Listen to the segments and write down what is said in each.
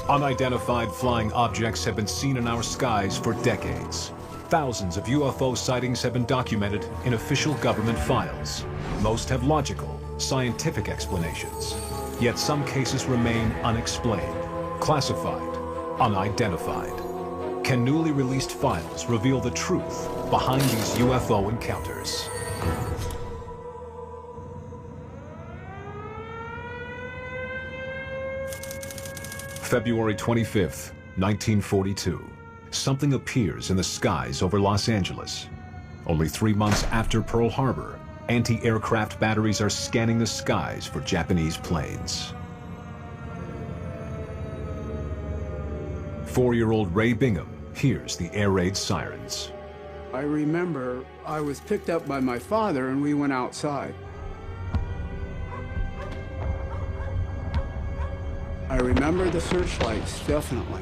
Unidentified flying objects have been seen in our skies for decades. Thousands of UFO sightings have been documented in official government files. Most have logical, scientific explanations. Yet some cases remain unexplained, classified, unidentified. Can newly released files reveal the truth behind these UFO encounters? February 25th, 1942. Something appears in the skies over Los Angeles. Only 3 months after Pearl Harbor, anti-aircraft batteries are scanning the skies for Japanese planes. 4-year-old Ray Bingham hears the air raid sirens. I remember I was picked up by my father and we went outside. I remember the searchlights, definitely.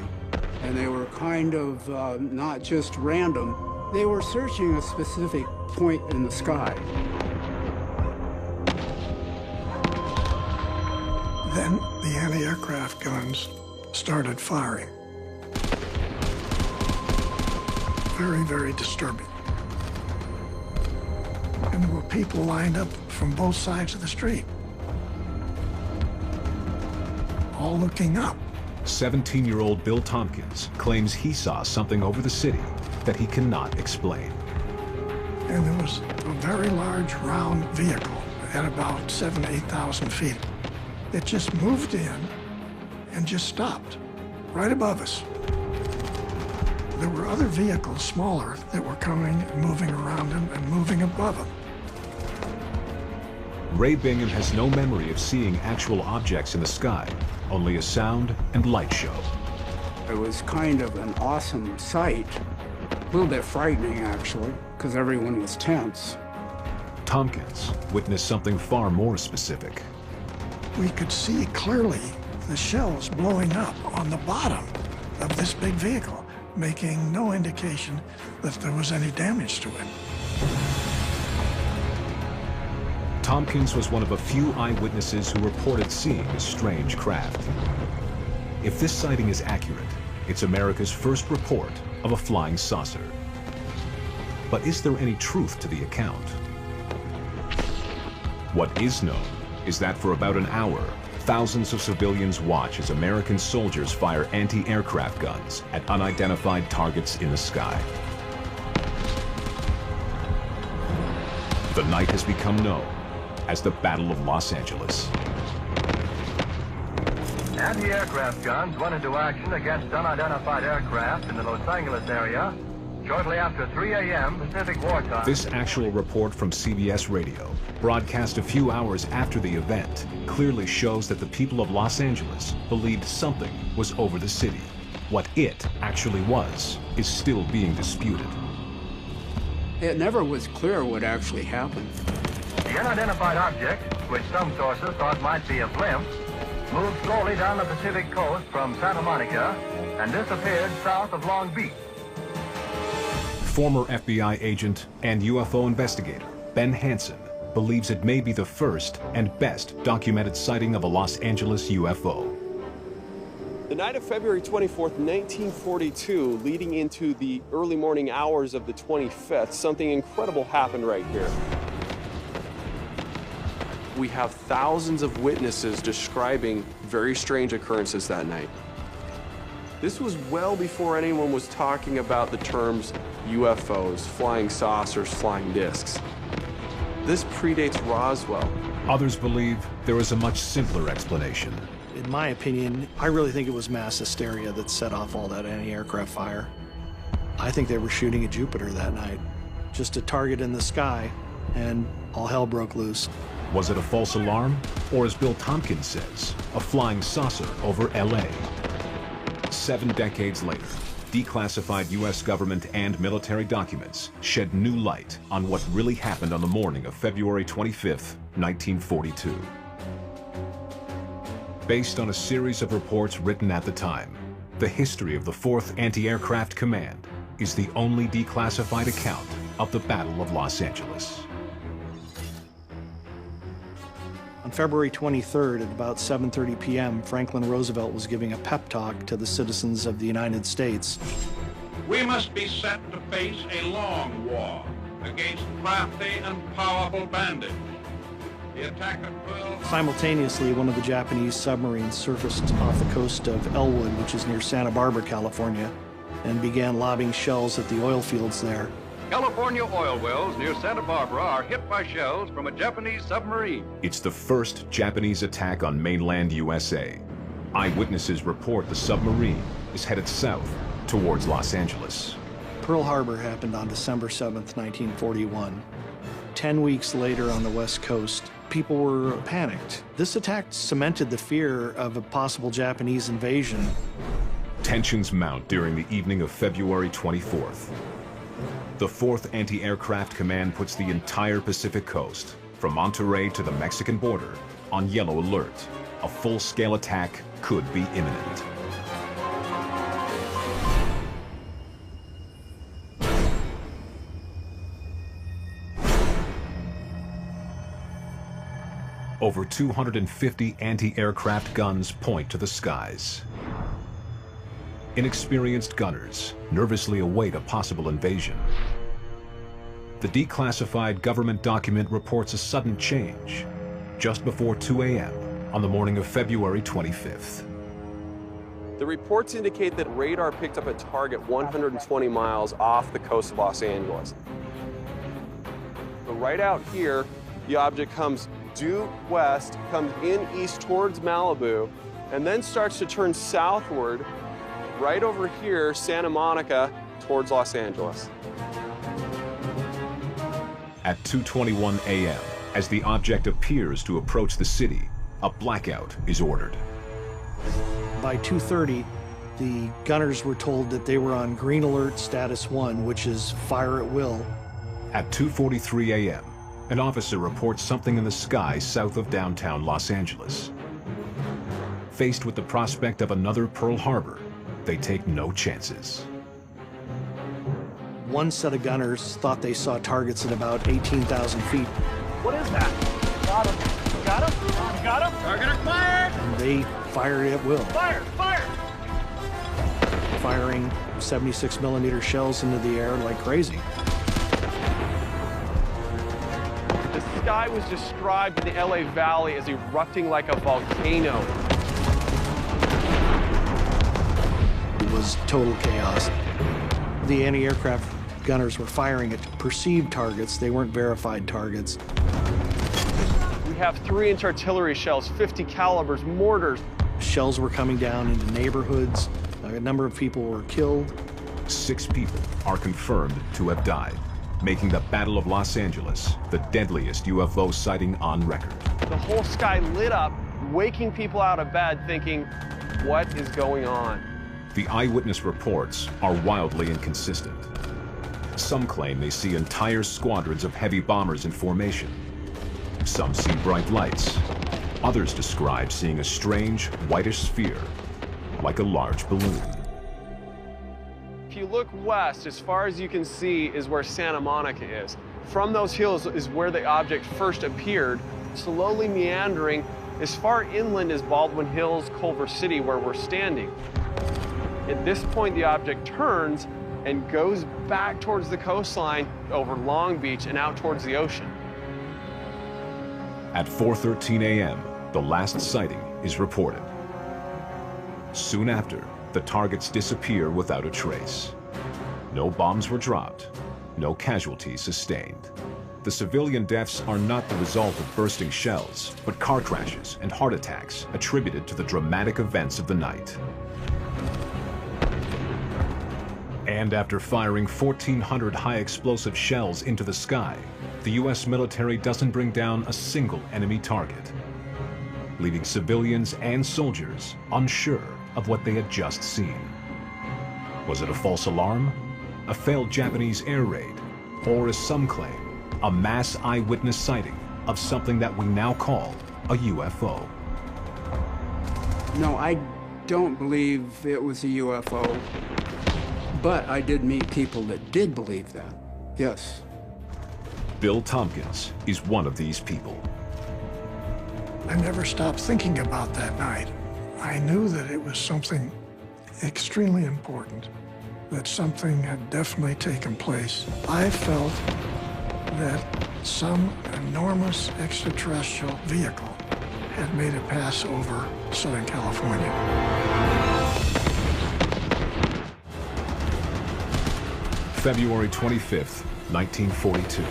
And they were kind of not just random. They were searching a specific point in the sky. Then the anti-aircraft guns started firing. Very, very disturbing. And there were people lined up from both sides of the street, all looking up. 17-year-old Bill Tompkins claims he saw something over the city that he cannot explain. And there was a very large round vehicle at about 7,000 to 8,000 feet. It just moved in and just stopped right above us. There were other vehicles, smaller, that were coming and moving around him and moving above him. Ray Bingham has no memory of seeing actual objects in the sky, only a sound and light show. It was kind of an awesome sight. A little bit frightening, actually, because everyone was tense. Tompkins witnessed something far more specific. We could see clearly the shells blowing up on the bottom of this big vehicle, making no indication that there was any damage to it. Tompkins was one of a few eyewitnesses who reported seeing a strange craft. If this sighting is accurate, it's America's first report of a flying saucer. But is there any truth to the account? What is known is that for about an hour, thousands of civilians watch as American soldiers fire anti-aircraft guns at unidentified targets in the sky. The night has become known as the Battle of Los Angeles. Anti-aircraft guns went into action against unidentified aircraft in the Los Angeles area shortly after 3 a.m. Pacific wartime. This actual report from CBS Radio, broadcast a few hours after the event, clearly shows that the people of Los Angeles believed something was over the city. What it actually was is still being disputed. It never was clear what actually happened. The unidentified object, which some sources thought might be a blimp, moved slowly down the Pacific coast from Santa Monica and disappeared south of Long Beach. Former FBI agent and UFO investigator Ben Hansen believes it may be the first and best documented sighting of a Los Angeles UFO. The night of February 24th, 1942, leading into the early morning hours of the 25th, something incredible happened right here. We have thousands of witnesses describing very strange occurrences that night. This was well before anyone was talking about the terms UFOs, flying saucers, flying discs. This predates Roswell. Others believe there is a much simpler explanation. In my opinion, I really think it was mass hysteria that set off all that anti-aircraft fire. I think they were shooting at Jupiter that night, just a target in the sky, and all hell broke loose. Was it a false alarm, or as Bill Tompkins says, a flying saucer over LA? 7 decades later, declassified U.S. government and military documents shed new light on what really happened on the morning of February 25th, 1942. Based on a series of reports written at the time, the history of the 4th Anti-Aircraft Command is the only declassified account of the Battle of Los Angeles. On February 23rd at about 7:30 p.m., Franklin Roosevelt was giving a pep talk to the citizens of the United States. We must be set to face a long war against crafty and powerful bandits. The attack of Pearl... Simultaneously, one of the Japanese submarines surfaced off the coast of Elwood, which is near Santa Barbara, California, and began lobbing shells at the oil fields there. California oil wells near Santa Barbara are hit by shells from a Japanese submarine. It's the first Japanese attack on mainland USA. Eyewitnesses report the submarine is headed south towards Los Angeles. Pearl Harbor happened on December 7th, 1941. 10 weeks later on the West Coast, people were panicked. This attack cemented the fear of a possible Japanese invasion. Tensions mount during the evening of February 24th. The 4th Anti-Aircraft Command puts the entire Pacific coast, from Monterey to the Mexican border, on yellow alert. A full-scale attack could be imminent. Over 250 anti-aircraft guns point to the skies. Inexperienced gunners nervously await a possible invasion. The declassified government document reports a sudden change just before 2 a.m. on the morning of February 25th. The reports indicate that radar picked up a target 120 miles off the coast of Los Angeles. But right out here, the object comes due west, comes in east towards Malibu, and then starts to turn southward right over here, Santa Monica, towards Los Angeles. At 2:21 a.m., as the object appears to approach the city, a blackout is ordered. By 2:30, the gunners were told that they were on green alert status 1, which is fire at will. At 2:43 a.m., an officer reports something in the sky south of downtown Los Angeles. Faced with the prospect of another Pearl Harbor, they take no chances. One set of gunners thought they saw targets at about 18,000 feet. What is that? Got him. Got him. Got him. Target acquired. And they fired at will. Fire. Fire. Firing 76mm shells into the air like crazy. The sky was described in the LA Valley as erupting like a volcano. It was total chaos. The anti-aircraft gunners were firing at perceived targets. They weren't verified targets. We have 3-inch artillery shells, 50 calibers, mortars. Shells were coming down into neighborhoods. A number of people were killed. 6 people are confirmed to have died, making the Battle of Los Angeles the deadliest UFO sighting on record. The whole sky lit up, waking people out of bed thinking, what is going on? The eyewitness reports are wildly inconsistent. Some claim they see entire squadrons of heavy bombers in formation. Some see bright lights. Others describe seeing a strange, whitish sphere, like a large balloon. If you look west, as far as you can see is where Santa Monica is. From those hills is where the object first appeared, slowly meandering as far inland as Baldwin Hills, Culver City, where we're standing. At this point, the object turns and goes back towards the coastline over Long Beach and out towards the ocean. At 4:13 a.m., the last sighting is reported. Soon after, the targets disappear without a trace. No bombs were dropped, no casualties sustained. The civilian deaths are not the result of bursting shells, but car crashes and heart attacks attributed to the dramatic events of the night. And after firing 1,400 high-explosive shells into the sky, the U.S. military doesn't bring down a single enemy target, leaving civilians and soldiers unsure of what they had just seen. Was it a false alarm, a failed Japanese air raid, or, as some claim, a mass eyewitness sighting of something that we now call a UFO? No, I don't believe it was a UFO, but I did meet people that did believe that, yes. Bill Tompkins is one of these people. I never stopped thinking about that night. I knew that it was something extremely important, that something had definitely taken place. I felt that some enormous extraterrestrial vehicle had made a pass over Southern California. February 25th, 1942.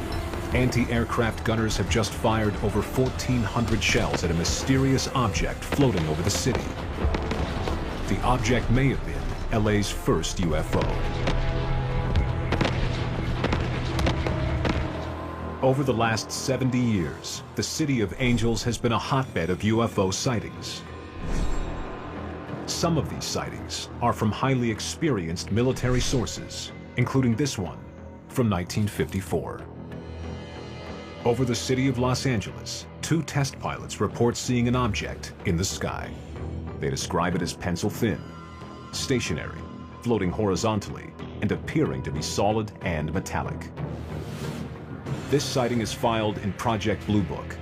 Anti-aircraft gunners have just fired over 1,400 shells at a mysterious object floating over the city. The object may have been LA's first UFO. Over the last 70 years, the City of Angels has been a hotbed of UFO sightings. Some of these sightings are from highly experienced military sources, including this one from 1954. Over the city of Los Angeles, 2 test pilots report seeing an object in the sky. They describe it as pencil-thin, stationary, floating horizontally, and appearing to be solid and metallic. This sighting is filed in Project Blue Book,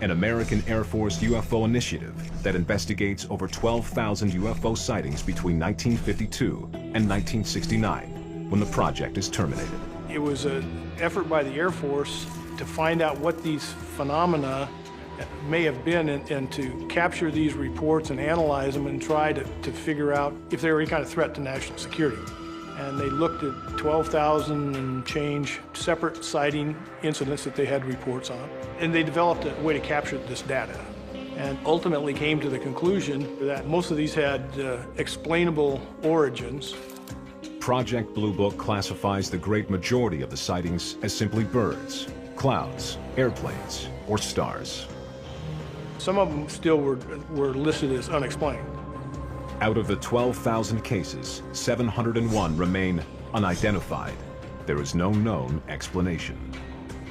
an American Air Force UFO initiative that investigates over 12,000 UFO sightings between 1952 and 1969, when the project is terminated. It was an effort by the Air Force to find out what these phenomena may have been and to capture these reports and analyze them and try to figure out if they were any kind of threat to national security. And they looked at 12,000 and change separate sighting incidents that they had reports on. And they developed a way to capture this data and ultimately came to the conclusion that most of these had explainable origins. Project Blue Book classifies the great majority of the sightings as simply birds, clouds, airplanes, or stars. Some of them still were listed as unexplained. Out of the 12,000 cases, 701 remain unidentified. There is no known explanation.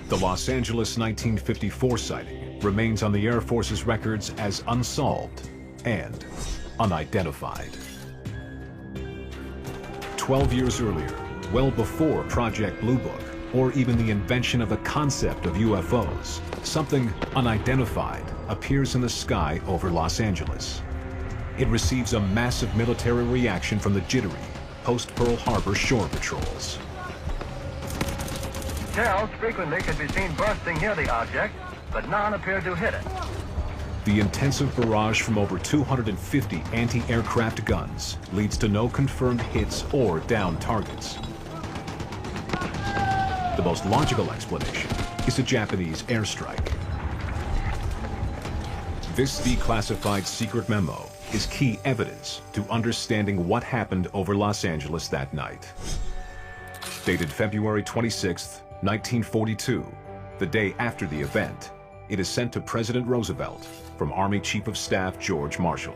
The Los Angeles 1954 sighting remains on the Air Force's records as unsolved and unidentified. 12 years earlier, well before Project Blue Book, or even the invention of the concept of UFOs, something unidentified appears in the sky over Los Angeles. It receives a massive military reaction from the jittery post-Pearl Harbor shore patrols. Shells frequently could be seen bursting near the object, but none appeared to hit it. The intensive barrage from over 250 anti-aircraft guns leads to no confirmed hits or downed targets. The most logical explanation is a Japanese airstrike. This declassified secret memo is key evidence to understanding what happened over Los Angeles that night. Dated February 26, 1942, the day after the event, it is sent to President Roosevelt from Army Chief of Staff George Marshall.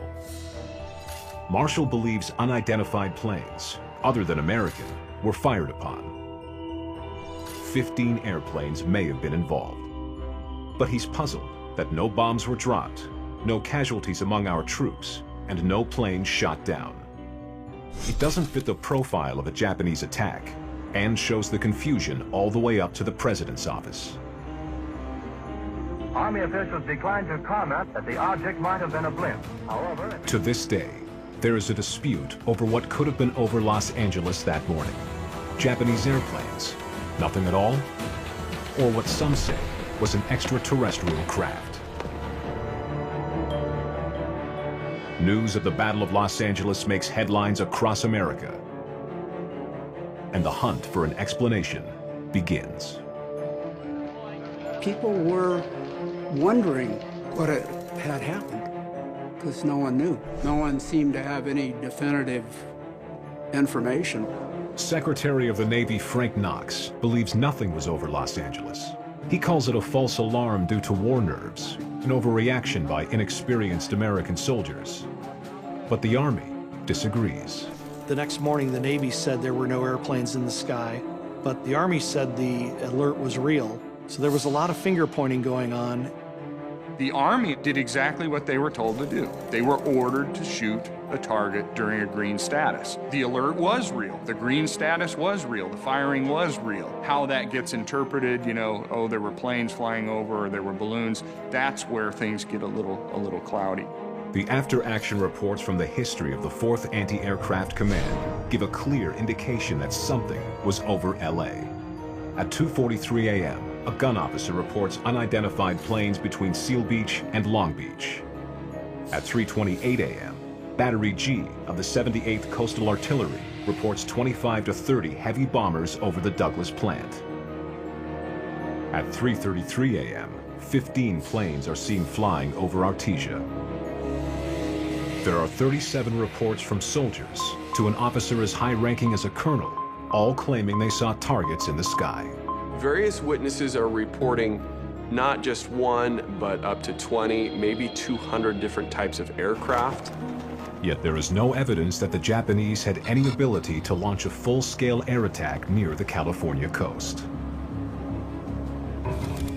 Marshall believes unidentified planes, other than American, were fired upon. 15 airplanes may have been involved. But he's puzzled that no bombs were dropped, no casualties among our troops, and no planes shot down. It doesn't fit the profile of a Japanese attack, and shows the confusion all the way up to the President's office. Army officials declined to comment that the object might have been a blimp. However, To this day, there is a dispute over what could have been over Los Angeles that morning. Japanese airplanes, nothing at all, or what some say was an extraterrestrial craft. News of the Battle of Los Angeles makes headlines across America, and the hunt for an explanation begins. People were wondering what had happened because no one knew. No one seemed to have any definitive information. Secretary of the Navy Frank Knox believes nothing was over Los Angeles. He calls it a false alarm due to war nerves, an overreaction by inexperienced American soldiers. But the Army disagrees. The next morning, the Navy said there were no airplanes in the sky, but the Army said the alert was real. So there was a lot of finger pointing going on. The Army did exactly what they were told to do. They were ordered to shoot a target during a green status. The alert was real. The green status was real. The firing was real. How that gets interpreted, you know, oh, there were planes flying over or there were balloons, that's where things get a little cloudy. The after-action reports from the history of the 4th Anti-Aircraft Command give a clear indication that something was over LA. At 2:43 a.m., a gun officer reports unidentified planes between Seal Beach and Long Beach. At 3:28 a.m., Battery G of the 78th Coastal Artillery reports 25 to 30 heavy bombers over the Douglas plant. At 3:33 a.m., 15 planes are seen flying over Artesia. There are 37 reports from soldiers to an officer as high-ranking as a colonel, all claiming they saw targets in the sky. Various witnesses are reporting not just one, but up to 20, maybe 200 different types of aircraft. Yet there is no evidence that the Japanese had any ability to launch a full-scale air attack near the California coast.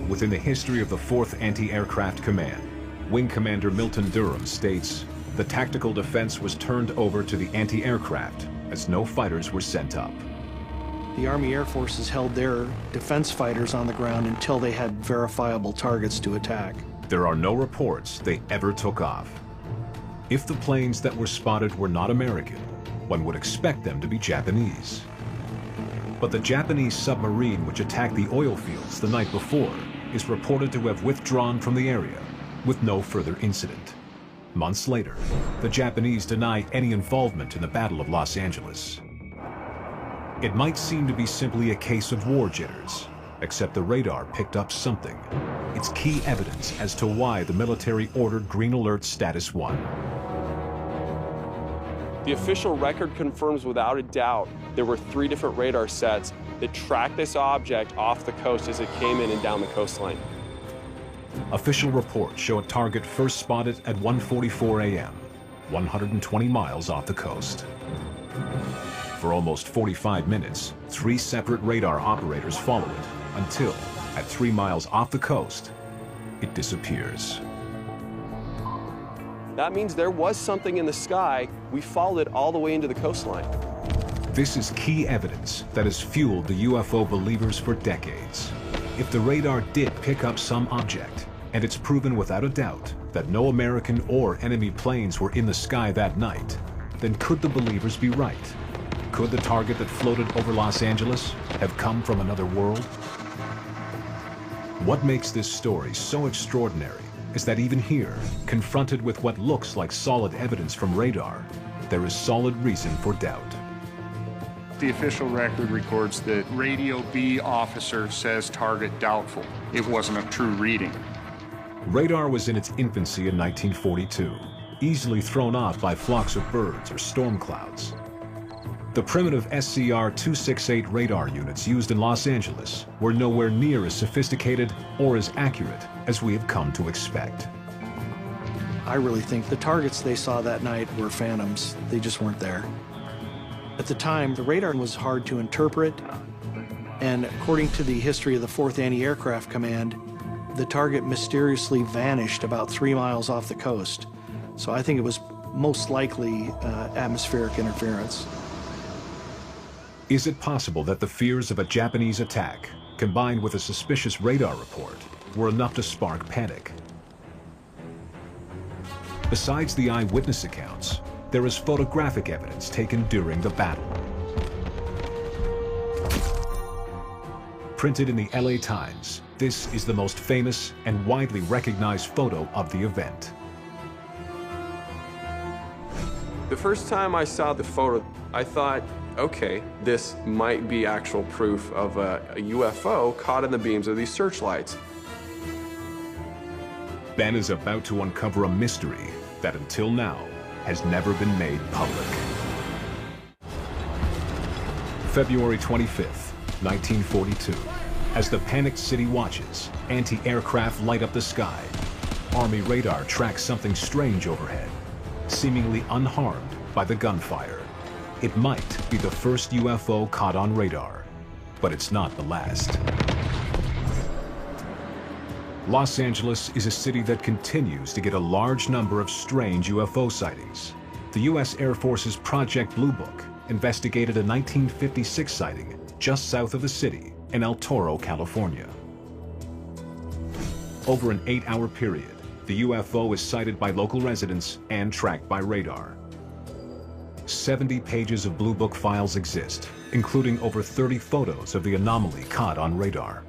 Within the history of the 4th Anti-Aircraft Command, Wing Commander Milton Durham states, "The tactical defense was turned over to the anti-aircraft as no fighters were sent up." The Army Air Forces held their defense fighters on the ground until they had verifiable targets to attack. There are no reports they ever took off. If the planes that were spotted were not American, one would expect them to be Japanese. But the Japanese submarine which attacked the oil fields the night before is reported to have withdrawn from the area with no further incident. Months later, the Japanese deny any involvement in the Battle of Los Angeles. It might seem to be simply a case of war jitters, except the radar picked up something. It's key evidence as to why the military ordered Green Alert Status 1. The official record confirms without a doubt there were 3 different radar sets that tracked this object off the coast as it came in and down the coastline. Official reports show a target first spotted at 1:44 a.m., 120 miles off the coast. For almost 45 minutes, 3 separate radar operators follow it until, at 3 miles off the coast, it disappears. That means there was something in the sky. We followed it all the way into the coastline. This is key evidence that has fueled the UFO believers for decades. If the radar did pick up some object, and it's proven without a doubt that no American or enemy planes were in the sky that night, then could the believers be right? Could the target that floated over Los Angeles have come from another world? What makes this story so extraordinary is that even here, confronted with what looks like solid evidence from radar, there is solid reason for doubt. The official record records that Radio B officer says target doubtful. It wasn't a true reading. Radar was in its infancy in 1942, easily thrown off by flocks of birds or storm clouds. The primitive SCR-268 radar units used in Los Angeles were nowhere near as sophisticated or as accurate as we have come to expect. I really think the targets they saw that night were phantoms. They just weren't there. At the time, the radar was hard to interpret, and according to the history of the 4th Anti-Aircraft Command, the target mysteriously vanished about 3 miles off the coast. So I think it was most likely atmospheric interference. Is it possible that the fears of a Japanese attack, combined with a suspicious radar report, were enough to spark panic? Besides the eyewitness accounts, there is photographic evidence taken during the battle. Printed in the LA Times, this is the most famous and widely recognized photo of the event. The first time I saw the photo, I thought, okay, this might be actual proof of a UFO caught in the beams of these searchlights. Ben is about to uncover a mystery that until now has never been made public. February 25th, 1942. As the panicked city watches, anti-aircraft light up the sky. Army radar tracks something strange overhead, seemingly unharmed by the gunfire. It might be the first UFO caught on radar, but it's not the last. Los Angeles is a city that continues to get a large number of strange UFO sightings. The U.S. Air Force's Project Blue Book investigated a 1956 sighting just south of the city in El Toro, California. Over an 8-hour period, the UFO is sighted by local residents and tracked by radar. 70 pages of Blue Book files exist, including over 30 photos of the anomaly caught on radar.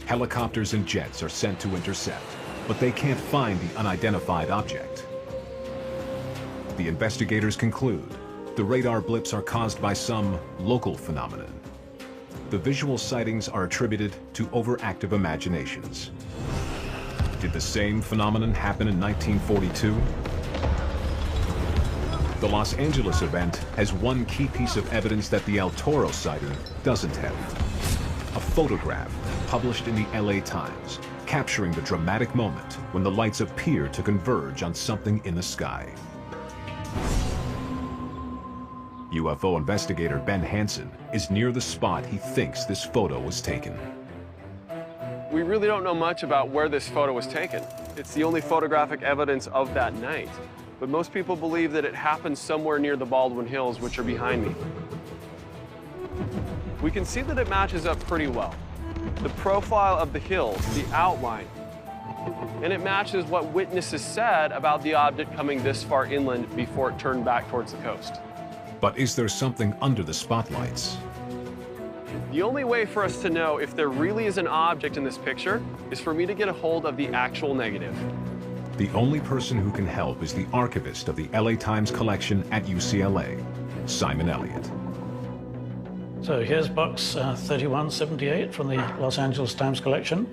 Helicopters and jets are sent to intercept, but they can't find the unidentified object. The investigators conclude the radar blips are caused by some local phenomenon. The visual sightings are attributed to overactive imaginations. Did the same phenomenon happen in 1942? The Los Angeles event has one key piece of evidence that the El Toro sighting doesn't have. A photograph published in the LA Times, capturing the dramatic moment when the lights appear to converge on something in the sky. UFO investigator Ben Hansen is near the spot he thinks this photo was taken. We really don't know much about where this photo was taken. It's the only photographic evidence of that night. But most people believe that it happened somewhere near the Baldwin Hills, which are behind me. We can see that it matches up pretty well. The profile of the hills, the outline, and it matches what witnesses said about the object coming this far inland before it turned back towards the coast. But is there something under the spotlights? The only way for us to know if there really is an object in this picture is for me to get a hold of the actual negative. The only person who can help is the archivist of the LA Times collection at UCLA, Simon Elliott. So here's box 3178 from the Los Angeles Times collection,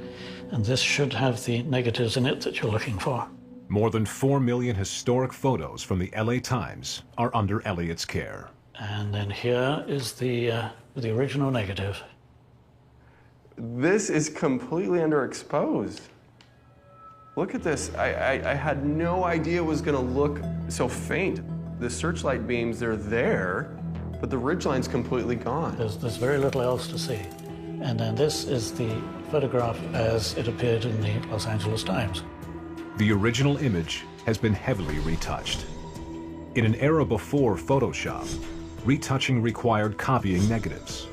and this should have the negatives in it that you're looking for. More than 4 million historic photos from the LA Times are under Elliott's care. And then here is the original negative. This is completely underexposed. Look at this. I had no idea it was going to look so faint. The searchlight beams, they're there, but the ridgeline's completely gone. There's very little else to see. And then this is the photograph as it appeared in the Los Angeles Times. The original image has been heavily retouched. In an era before Photoshop, retouching required copying negatives,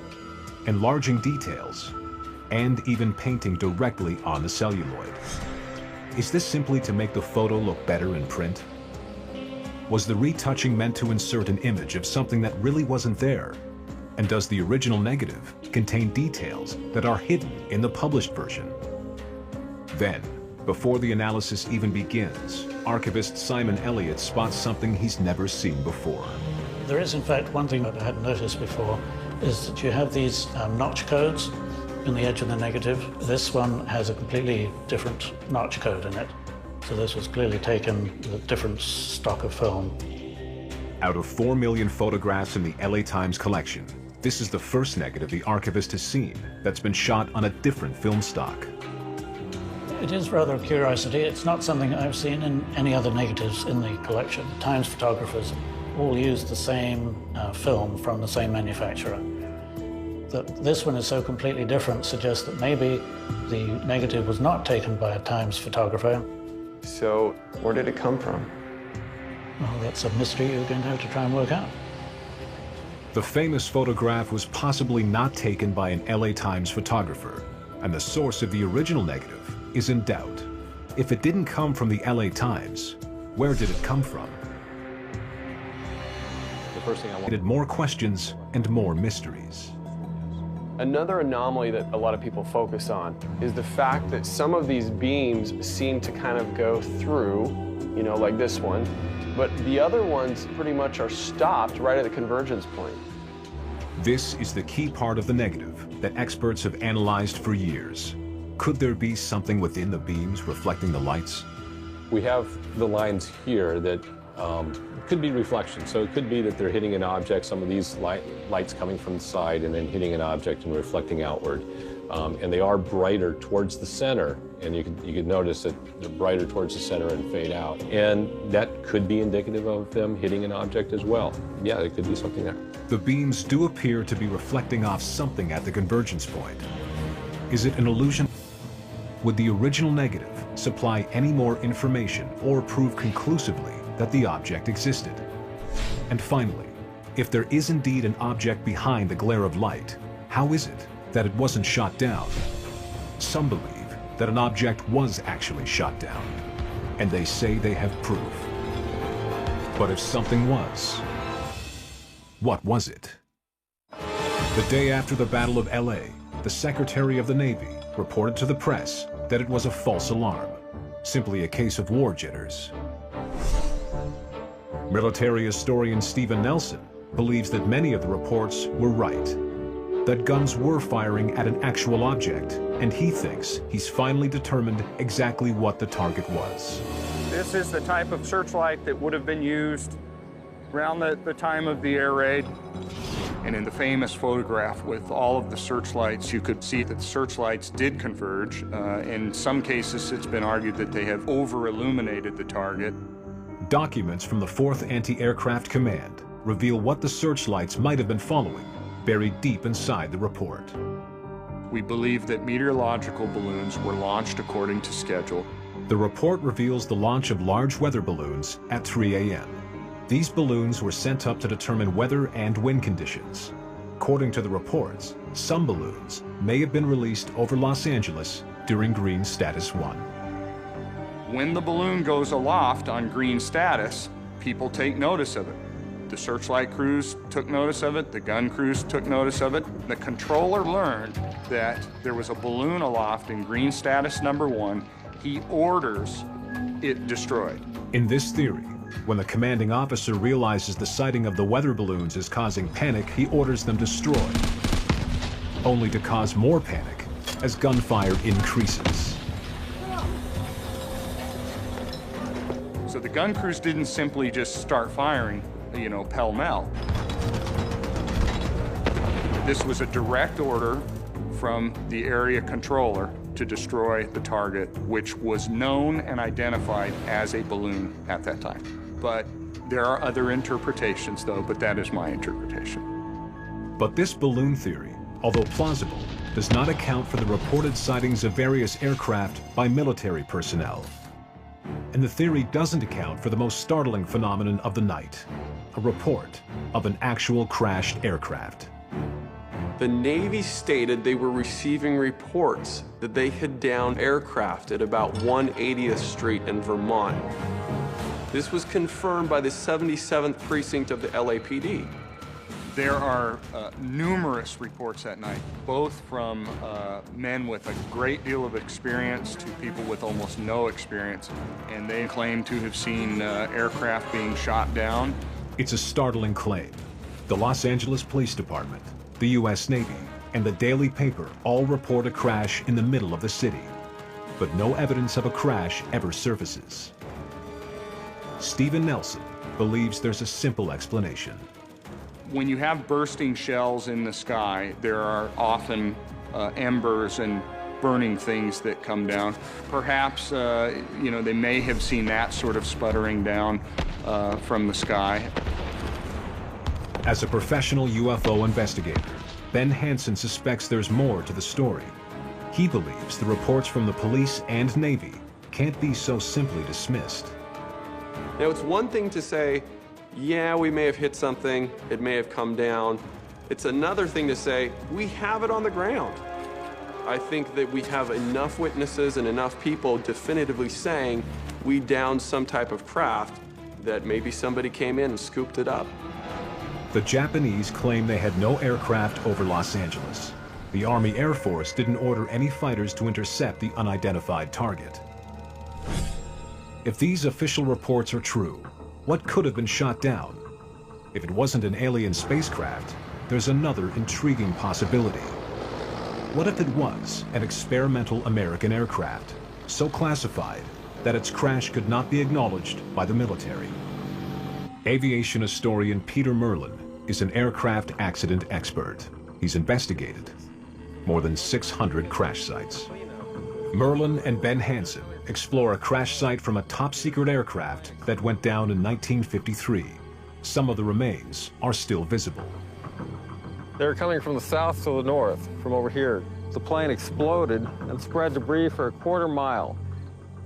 enlarging details, and even painting directly on the celluloid. Is this simply to make the photo look better in print? Was the retouching meant to insert an image of something that really wasn't there? And does the original negative contain details that are hidden in the published version? Then, before the analysis even begins, archivist Simon Elliott spots something he's never seen before. There is, in fact, one thing that I hadn't noticed before, is that you have these notch codes in the edge of the negative. This one has a completely different notch code in it. So this was clearly taken with a different stock of film. Out of 4 million photographs in the LA Times collection, this is the first negative the archivist has seen that's been shot on a different film stock. It is rather a curiosity. It's not something I've seen in any other negatives in the collection. Times photographers all use the same film from the same manufacturer. That this one is so completely different suggests that maybe the negative was not taken by a Times photographer. So, where did it come from? Well, that's a mystery you're going to have to try and work out. The famous photograph was possibly not taken by an LA Times photographer, and the source of the original negative is in doubt. If it didn't come from the LA Times, where did it come from? The first thing I wanted more questions and more mysteries. Another anomaly that a lot of people focus on is the fact that some of these beams seem to kind of go through, you know, like this one, but the other ones pretty much are stopped right at the convergence point. This is the key part of the negative that experts have analyzed for years. Could there be something within the beams reflecting the lights? We have the lines here that could be reflections. So it could be that they're hitting an object, some of these lights coming from the side and then hitting an object and reflecting outward. And they are brighter towards the center. And you could notice that they're brighter towards the center and fade out. And that could be indicative of them hitting an object as well. Yeah, there could be something there. The beams do appear to be reflecting off something at the convergence point. Is it an illusion? would the original negative supply any more information or prove conclusively that the object existed? And finally, if there is indeed an object behind the glare of light, how is it that it wasn't shot down? Some believe that an object was actually shot down, and they say they have proof. But if something was, what was it? The day after the Battle of LA, the Secretary of the Navy reported to the press that it was a false alarm, simply a case of war jitters. Military historian Stephen Nelson believes that many of the reports were right, that guns were firing at an actual object, and he thinks he's finally determined exactly what the target was. This is the type of searchlight that would have been used around the time of the air raid. And in the famous photograph with all of the searchlights, you could see that the searchlights did converge. In some cases, it's been argued that they have over-illuminated the target. Documents from the 4th Anti-Aircraft Command reveal what the searchlights might have been following, buried deep inside the report. We believe that meteorological balloons were launched according to schedule. The report reveals the launch of large weather balloons at 3 a.m. These balloons were sent up to determine weather and wind conditions. According to the reports, some balloons may have been released over Los Angeles during green status 1. When the balloon goes aloft on green status, people take notice of it. The searchlight crews took notice of it, the gun crews took notice of it. The controller learned that there was a balloon aloft in green status number 1. He orders it destroyed. In this theory, when the commanding officer realizes the sighting of the weather balloons is causing panic, he orders them destroyed, only to cause more panic as gunfire increases. So the gun crews didn't simply just start firing, pell-mell. This was a direct order from the area controller to destroy the target, which was known and identified as a balloon at that time. But there are other interpretations, though, but that is my interpretation. But this balloon theory, although plausible, does not account for the reported sightings of various aircraft by military personnel. And the theory doesn't account for the most startling phenomenon of the night, a report of an actual crashed aircraft. The Navy stated they were receiving reports that they had downed aircraft at about 180th Street in Vermont. This was confirmed by the 77th Precinct of the LAPD. There are numerous reports that night, both from men with a great deal of experience to people with almost no experience, and they claim to have seen aircraft being shot down. It's a startling claim. The Los Angeles Police Department, the U.S. Navy, and the Daily Paper all report a crash in the middle of the city, but no evidence of a crash ever surfaces. Stephen Nelson believes there's a simple explanation. When you have bursting shells in the sky, there are often embers and burning things that come down. Perhaps, they may have seen that sort of sputtering down from the sky. As a professional UFO investigator, Ben Hansen suspects there's more to the story. He believes the reports from the police and Navy can't be so simply dismissed. Now, it's one thing to say, yeah, we may have hit something, it may have come down. It's another thing to say, we have it on the ground. I think that we have enough witnesses and enough people definitively saying we downed some type of craft that maybe somebody came in and scooped it up. The Japanese claim they had no aircraft over Los Angeles. The Army Air Force didn't order any fighters to intercept the unidentified target. If these official reports are true, what could have been shot down? If it wasn't an alien spacecraft, there's another intriguing possibility. What if it was an experimental American aircraft, so classified that its crash could not be acknowledged by the military? Aviation historian Peter Merlin is an aircraft accident expert. He's investigated more than 600 crash sites. Merlin and Ben Hansen explore a crash site from a top-secret aircraft that went down in 1953. Some of the remains are still visible. They're coming from the south to the north, from over here. The plane exploded and spread debris for a quarter-mile.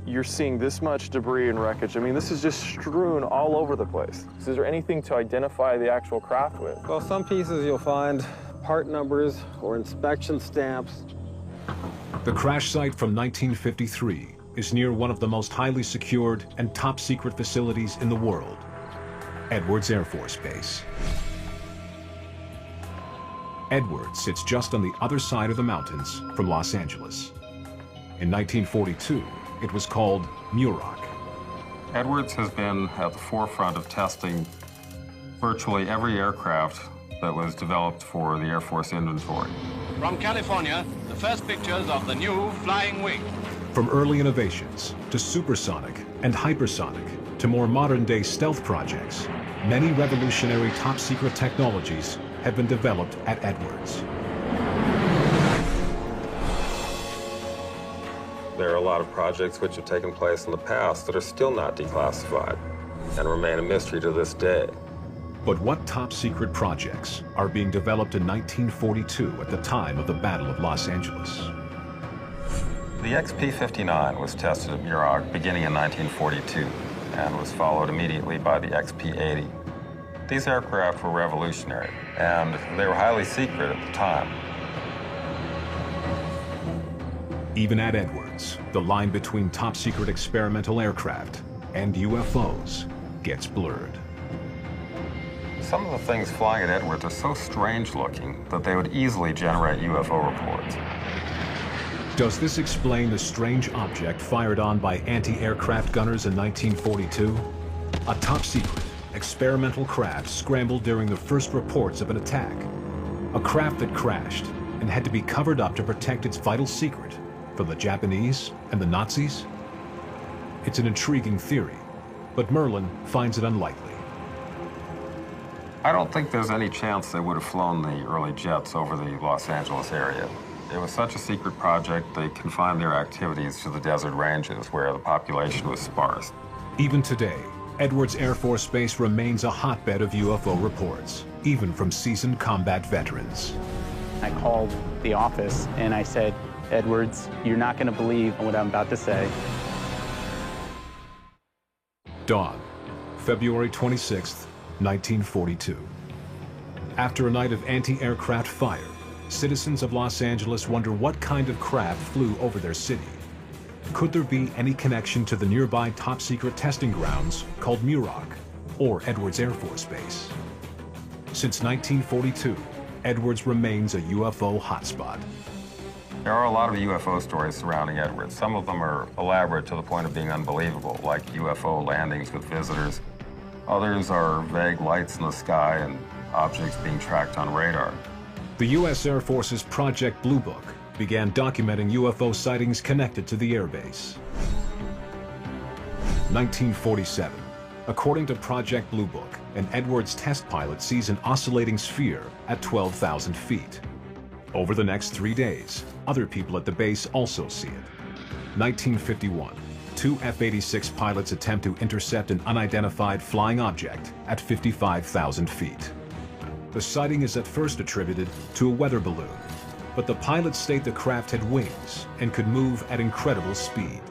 You're seeing this much debris and wreckage. I mean, this is just strewn all over the place. Is there anything to identify the actual craft with? Well, some pieces you'll find part numbers or inspection stamps. The crash site from 1953 is near one of the most highly secured and top-secret facilities in the world, Edwards Air Force Base. Edwards sits just on the other side of the mountains from Los Angeles. In 1942, it was called Muroc. Edwards has been at the forefront of testing virtually every aircraft that was developed for the Air Force inventory. From California, the first pictures of the new flying wing. From early innovations to supersonic and hypersonic to more modern-day stealth projects, many revolutionary top-secret technologies have been developed at Edwards. There are a lot of projects which have taken place in the past that are still not declassified and remain a mystery to this day. But what top-secret projects are being developed in 1942 at the time of the Battle of Los Angeles? The XP-59 was tested at Muroc beginning in 1942 and was followed immediately by the XP-80. These aircraft were revolutionary, and they were highly secret at the time. Even at Edwards, the line between top-secret experimental aircraft and UFOs gets blurred. Some of the things flying at Edwards are so strange-looking that they would easily generate UFO reports. Does this explain the strange object fired on by anti-aircraft gunners in 1942? A top-secret, experimental craft scrambled during the first reports of an attack. A craft that crashed and had to be covered up to protect its vital secret from the Japanese and the Nazis? It's an intriguing theory, but Merlin finds it unlikely. I don't think there's any chance they would have flown the early jets over the Los Angeles area. It was such a secret project, they confined their activities to the desert ranges where the population was sparse. Even today, Edwards Air Force Base remains a hotbed of UFO reports, even from seasoned combat veterans. I called the office and I said, Edwards, you're not going to believe what I'm about to say. Dawn, February 26, 1942. After a night of anti-aircraft fire, citizens of Los Angeles wonder what kind of craft flew over their city. Could there be any connection to the nearby top-secret testing grounds called Muroc or Edwards Air Force Base? Since 1942, Edwards remains a UFO hotspot. There are a lot of UFO stories surrounding Edwards. Some of them are elaborate to the point of being unbelievable, like UFO landings with visitors. Others are vague lights in the sky and objects being tracked on radar. The U.S. Air Force's Project Blue Book began documenting UFO sightings connected to the airbase. 1947. According to Project Blue Book, an Edwards test pilot sees an oscillating sphere at 12,000 feet. Over the next 3 days, other people at the base also see it. 1951. 2 F-86 pilots attempt to intercept an unidentified flying object at 55,000 feet. The sighting is at first attributed to a weather balloon, but the pilots state the craft had wings and could move at incredible speed.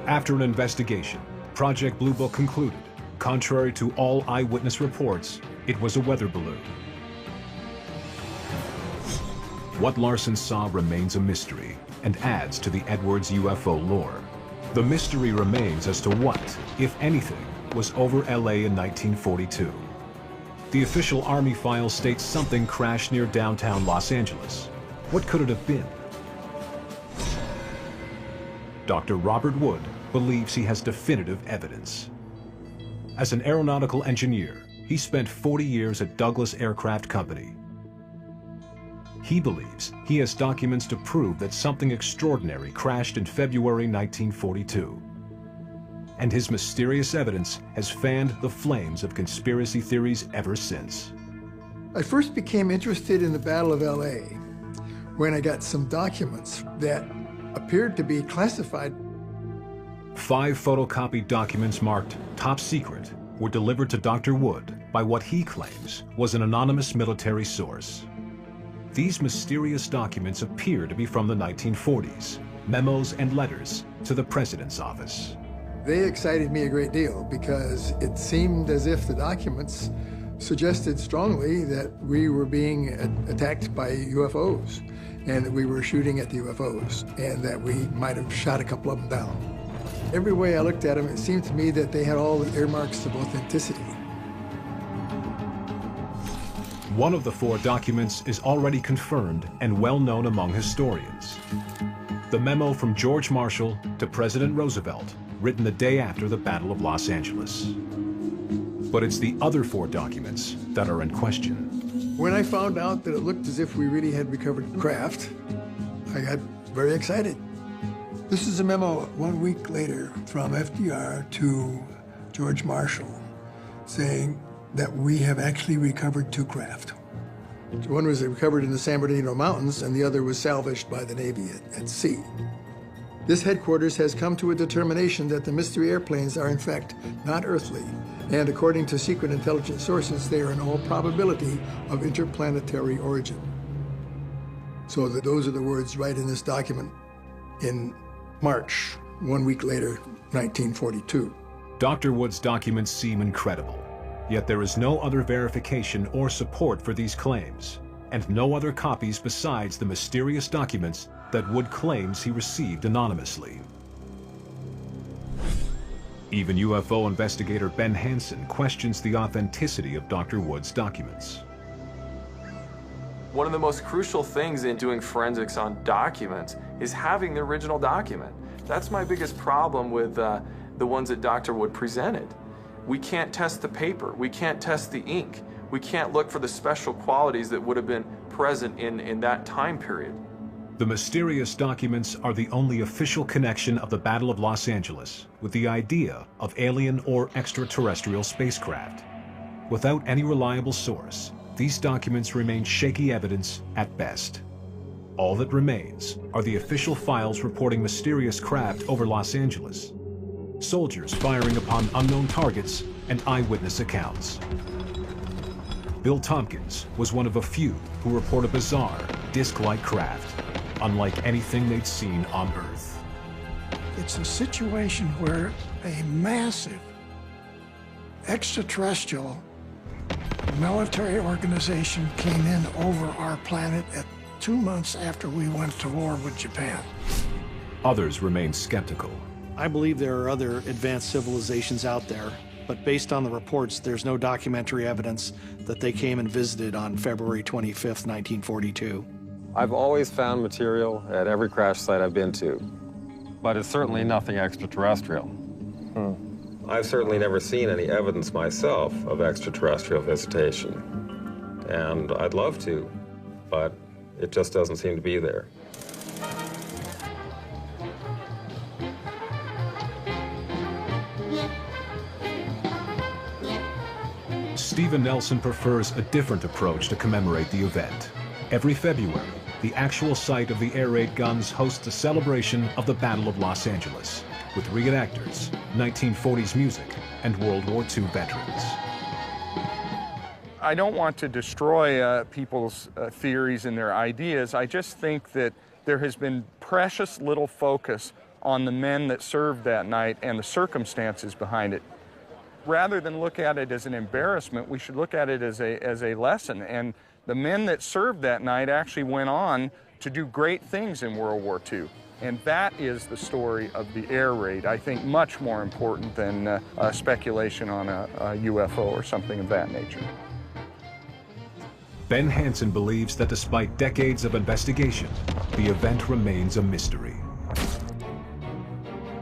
After an investigation, Project Blue Book concluded, contrary to all eyewitness reports, it was a weather balloon. What Larson saw remains a mystery and adds to the Edwards UFO lore. The mystery remains as to what, if anything, was over LA in 1942. The official Army file states something crashed near downtown Los Angeles. What could it have been? Dr. Robert Wood believes he has definitive evidence. As an aeronautical engineer, he spent 40 years at Douglas Aircraft Company. He believes he has documents to prove that something extraordinary crashed in February 1942. And his mysterious evidence has fanned the flames of conspiracy theories ever since. I first became interested in the Battle of LA when I got some documents that appeared to be classified. 5 photocopied documents marked top secret were delivered to Dr. Wood by what he claims was an anonymous military source. These mysterious documents appear to be from the 1940s, memos and letters to the president's office. They excited me a great deal because it seemed as if the documents suggested strongly that we were being attacked by UFOs and that we were shooting at the UFOs and that we might have shot a couple of them down. Every way I looked at them, it seemed to me that they had all the earmarks of authenticity. One of the 4 documents is already confirmed and well known among historians. The memo from George Marshall to President Roosevelt, written the day after the Battle of Los Angeles. But it's the other 4 documents that are in question. When I found out that it looked as if we really had recovered craft, I got very excited. This is a memo 1 week later from FDR to George Marshall saying that we have actually recovered 2 craft. One was recovered in the San Bernardino Mountains and the other was salvaged by the Navy at sea. This headquarters has come to a determination that the mystery airplanes are in fact not earthly, and according to secret intelligence sources, they are in all probability of interplanetary origin. So those are the words right in this document in March, 1 week later, 1942. Dr. Wood's documents seem incredible, yet there is no other verification or support for these claims, and no other copies besides the mysterious documents that Wood claims he received anonymously. Even UFO investigator Ben Hansen questions the authenticity of Dr. Wood's documents. One of the most crucial things in doing forensics on documents is having the original document. That's my biggest problem with the ones that Dr. Wood presented. We can't test the paper, we can't test the ink, we can't look for the special qualities that would have been present in that time period. The mysterious documents are the only official connection of the Battle of Los Angeles with the idea of alien or extraterrestrial spacecraft. Without any reliable source, these documents remain shaky evidence at best. All that remains are the official files reporting mysterious craft over Los Angeles, soldiers firing upon unknown targets, and eyewitness accounts. Bill Tompkins was one of a few who report a bizarre, disc-like craft, unlike anything they'd seen on Earth. It's a situation where a massive extraterrestrial military organization came in over our planet at 2 months after we went to war with Japan. Others remain skeptical. I believe there are other advanced civilizations out there, but based on the reports, there's no documentary evidence that they came and visited on February 25th, 1942. I've always found material at every crash site I've been to, but it's certainly nothing extraterrestrial. I've certainly never seen any evidence myself of extraterrestrial visitation, and I'd love to, but it just doesn't seem to be there. Stephen Nelson prefers a different approach to commemorate the event. Every February, the actual site of the air raid guns hosts a celebration of the Battle of Los Angeles with reenactors, 1940s music, and World War II veterans. I don't want to destroy people's theories and their ideas. I just think that there has been precious little focus on the men that served that night and the circumstances behind it. Rather than look at it as an embarrassment, we should look at it as a lesson. And the men that served that night actually went on to do great things in World War II. And that is the story of the air raid, I think much more important than speculation on a UFO or something of that nature. Ben Hansen believes that despite decades of investigation, the event remains a mystery.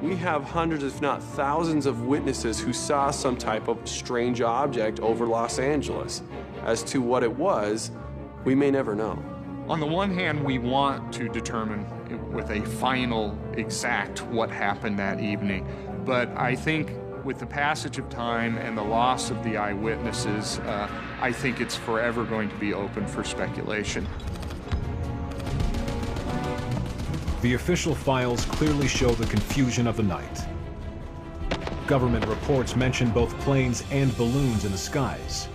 We have hundreds, if not thousands, of witnesses who saw some type of strange object over Los Angeles. As to what it was, we may never know. On the one hand, we want to determine with a final exact what happened that evening. But I think with the passage of time and the loss of the eyewitnesses, I think it's forever going to be open for speculation. The official files clearly show the confusion of the night. Government reports mention both planes and balloons in the skies,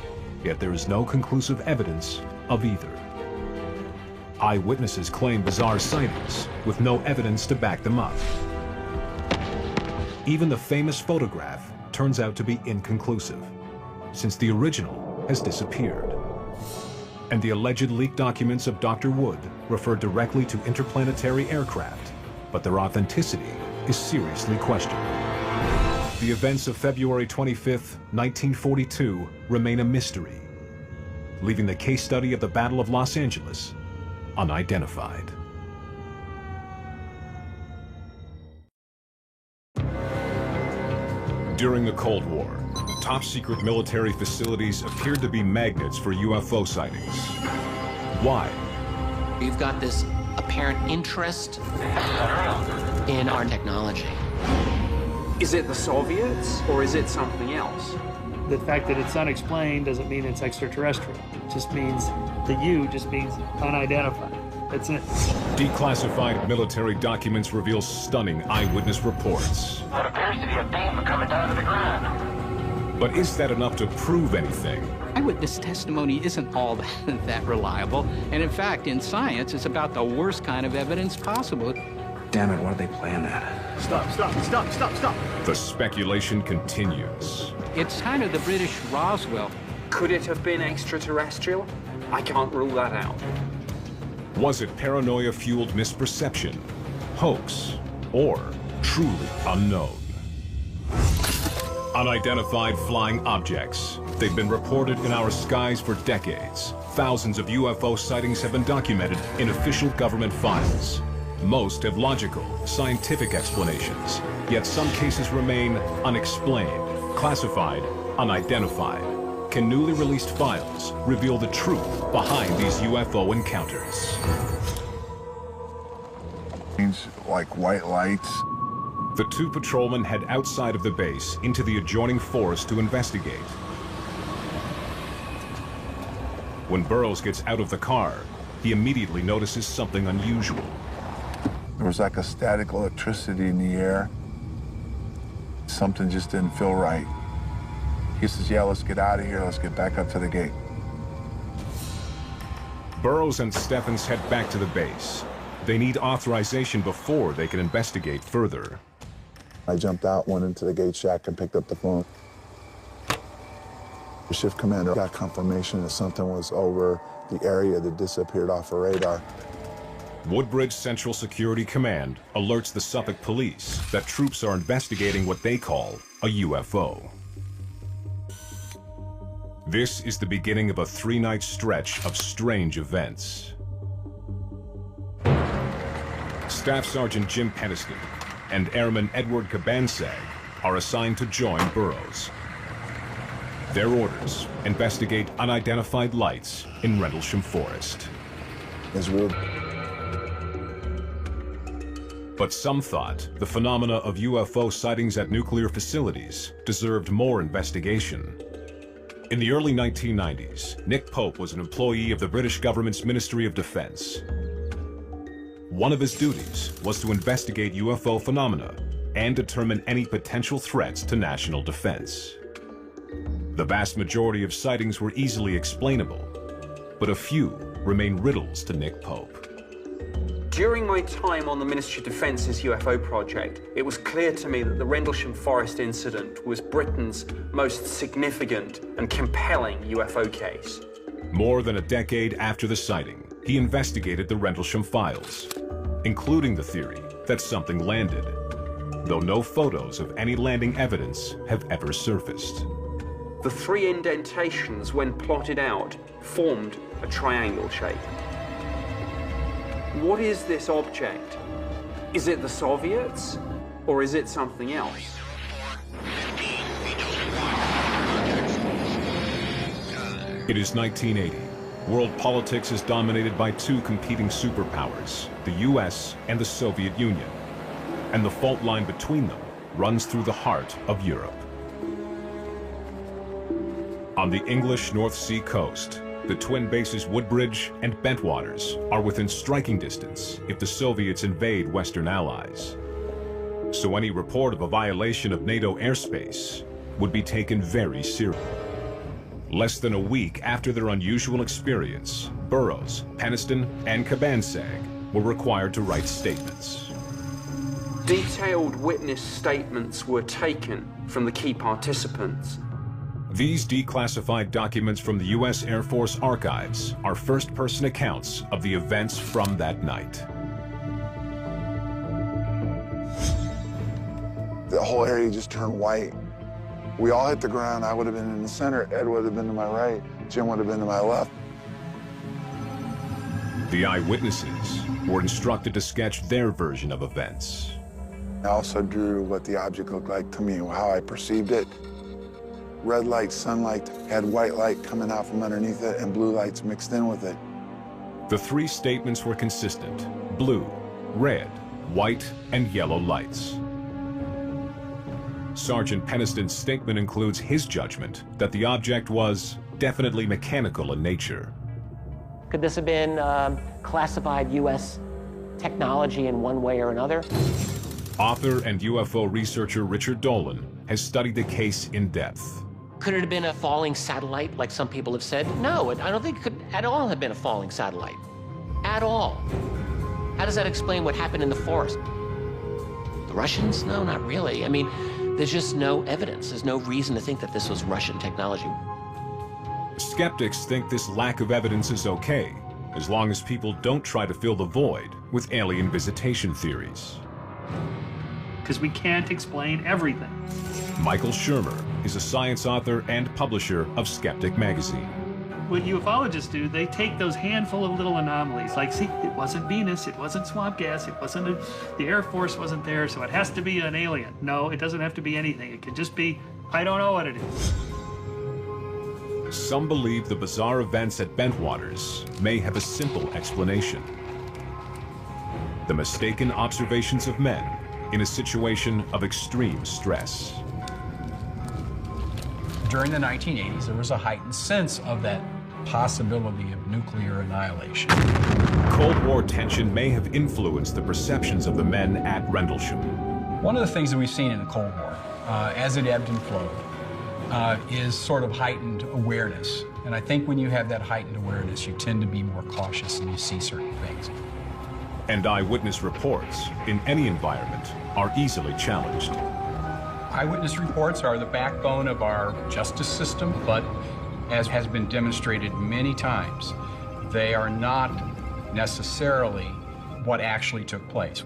yet there is no conclusive evidence of either. Eyewitnesses claim bizarre sightings with no evidence to back them up. Even the famous photograph turns out to be inconclusive, since the original has disappeared. And the alleged leaked documents of Dr. Wood refer directly to interplanetary aircraft, but their authenticity is seriously questioned. The events of February 25th, 1942 remain a mystery, leaving the case study of the Battle of Los Angeles unidentified. During the Cold War, top-secret military facilities appeared to be magnets for UFO sightings. Why? You've got this apparent interest in our technology. Is it the Soviets, or is it something else? The fact that it's unexplained doesn't mean it's extraterrestrial. It just means the U just means unidentified. That's it. Declassified military documents reveal stunning eyewitness reports. What appears to be a beam coming down to the ground. But is that enough to prove anything? Eyewitness testimony isn't all that reliable, and in fact, in science, it's about the worst kind of evidence possible. Damn it, what are they playing at? Stop. The speculation continues. It's kind of the British Roswell. Could it have been extraterrestrial? I can't rule that out. Was it paranoia-fueled misperception, hoax, or truly unknown? Unidentified flying objects. They've been reported in our skies for decades. Thousands of UFO sightings have been documented in official government files. Most have logical, scientific explanations, yet some cases remain unexplained, classified, unidentified. Can newly released files reveal the truth behind these UFO encounters? Like white lights. The two patrolmen head outside of the base into the adjoining forest to investigate. When Burroughs gets out of the car, he immediately notices something unusual. There was like a static electricity in the air. Something just didn't feel right. He says, yeah, let's get out of here. Let's get back up to the gate. Burroughs and Steffens head back to the base. They need authorization before they can investigate further. I jumped out, went into the gate shack, and picked up the phone. The shift commander got confirmation that something was over the area that disappeared off the radar. Woodbridge Central Security Command alerts the Suffolk Police that troops are investigating what they call a UFO. This is the beginning of a 3-night stretch of strange events. Staff Sergeant Jim Peniston and Airman Edward Cabansag are assigned to join Burroughs. Their orders: investigate unidentified lights in Rendlesham Forest. But some thought the phenomena of UFO sightings at nuclear facilities deserved more investigation. In the early 1990s, Nick Pope was an employee of the British government's Ministry of Defense. One of his duties was to investigate UFO phenomena and determine any potential threats to national defense. The vast majority of sightings were easily explainable, but a few remain riddles to Nick Pope. During my time on the Ministry of Defence's UFO project, it was clear to me that the Rendlesham Forest incident was Britain's most significant and compelling UFO case. More than a decade after the sighting, he investigated the Rendlesham files, including the theory that something landed, though no photos of any landing evidence have ever surfaced. The 3 indentations, when plotted out, formed a triangle shape. What is this object? Is it the Soviets, or is it something else? It is 1980. World politics is dominated by 2 competing superpowers, the US and the Soviet Union, and the fault line between them runs through the heart of Europe. On the English North Sea coast, the twin bases Woodbridge and Bentwaters are within striking distance if the Soviets invade Western allies. So any report of a violation of NATO airspace would be taken very seriously. Less than a week after their unusual experience, Burroughs, Peniston, and Cabansag were required to write statements. Detailed witness statements were taken from the key participants. These declassified documents from the U.S. Air Force archives are first-person accounts of the events from that night. The whole area just turned white. We all hit the ground. I would have been in the center. Ed would have been to my right. Jim would have been to my left. The eyewitnesses were instructed to sketch their version of events. I also drew what the object looked like to me, how I perceived it. Red light, sunlight, had white light coming out from underneath it and blue lights mixed in with it. The three statements were consistent: blue, red, white, and yellow lights. Sergeant Peniston's statement includes his judgment that the object was definitely mechanical in nature. Could this have been classified U.S. technology in one way or another? Author and UFO researcher Richard Dolan has studied the case in depth. Could it have been a falling satellite, like some people have said? No, I don't think it could at all have been a falling satellite. At all. How does that explain what happened in the forest? The Russians? No, not really. I mean, there's just no evidence. There's no reason to think that this was Russian technology. Skeptics think this lack of evidence is okay, as long as people don't try to fill the void with alien visitation theories. Because we can't explain everything. Michael Shermer is a science author and publisher of Skeptic magazine. What ufologists do, they take those handful of little anomalies, like, see, it wasn't Venus, it wasn't swamp gas, it wasn't the Air Force wasn't there, so it has to be an alien. No, it doesn't have to be anything. It could just be, I don't know what it is. Some believe the bizarre events at Bentwaters may have a simple explanation: the mistaken observations of men in a situation of extreme stress. During the 1980s, there was a heightened sense of that possibility of nuclear annihilation. Cold War tension may have influenced the perceptions of the men at Rendlesham. One of the things that we've seen in the Cold War, as it ebbed and flowed, is sort of heightened awareness. And I think when you have that heightened awareness, you tend to be more cautious and you see certain things. And eyewitness reports, in any environment, are easily challenged. Eyewitness reports are the backbone of our justice system, but as has been demonstrated many times, they are not necessarily what actually took place.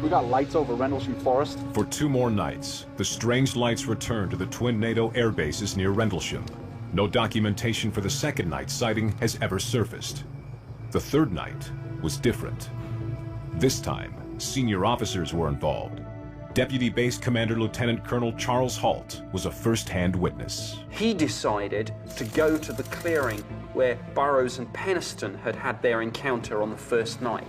We got lights over Rendlesham Forest. For 2 more nights, the strange lights returned to the twin NATO air bases near Rendlesham. No documentation for the second night sighting has ever surfaced. The third night was different. This time, senior officers were involved. Deputy Base Commander Lieutenant Colonel Charles Halt was a first-hand witness. He decided to go to the clearing where Burroughs and Peniston had had their encounter on the first night.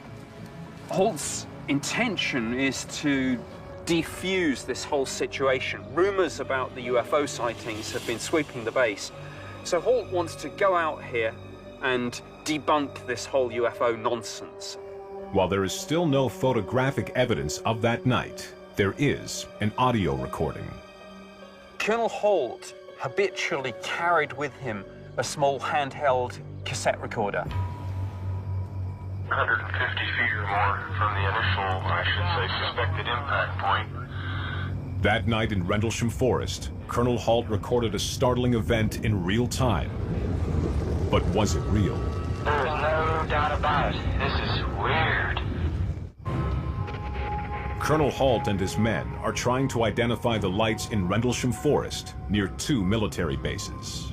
Halt's intention is to defuse this whole situation. Rumors about the UFO sightings have been sweeping the base. So Halt wants to go out here and debunk this whole UFO nonsense. While there is still no photographic evidence of that night, there is an audio recording. Colonel Halt habitually carried with him a small handheld cassette recorder. 150 feet or more from the initial, I should say, suspected impact point. That night in Rendlesham Forest, Colonel Halt recorded a startling event in real time. But was it real? There is no doubt about it. This is weird. Colonel Halt and his men are trying to identify the lights in Rendlesham Forest near 2 military bases.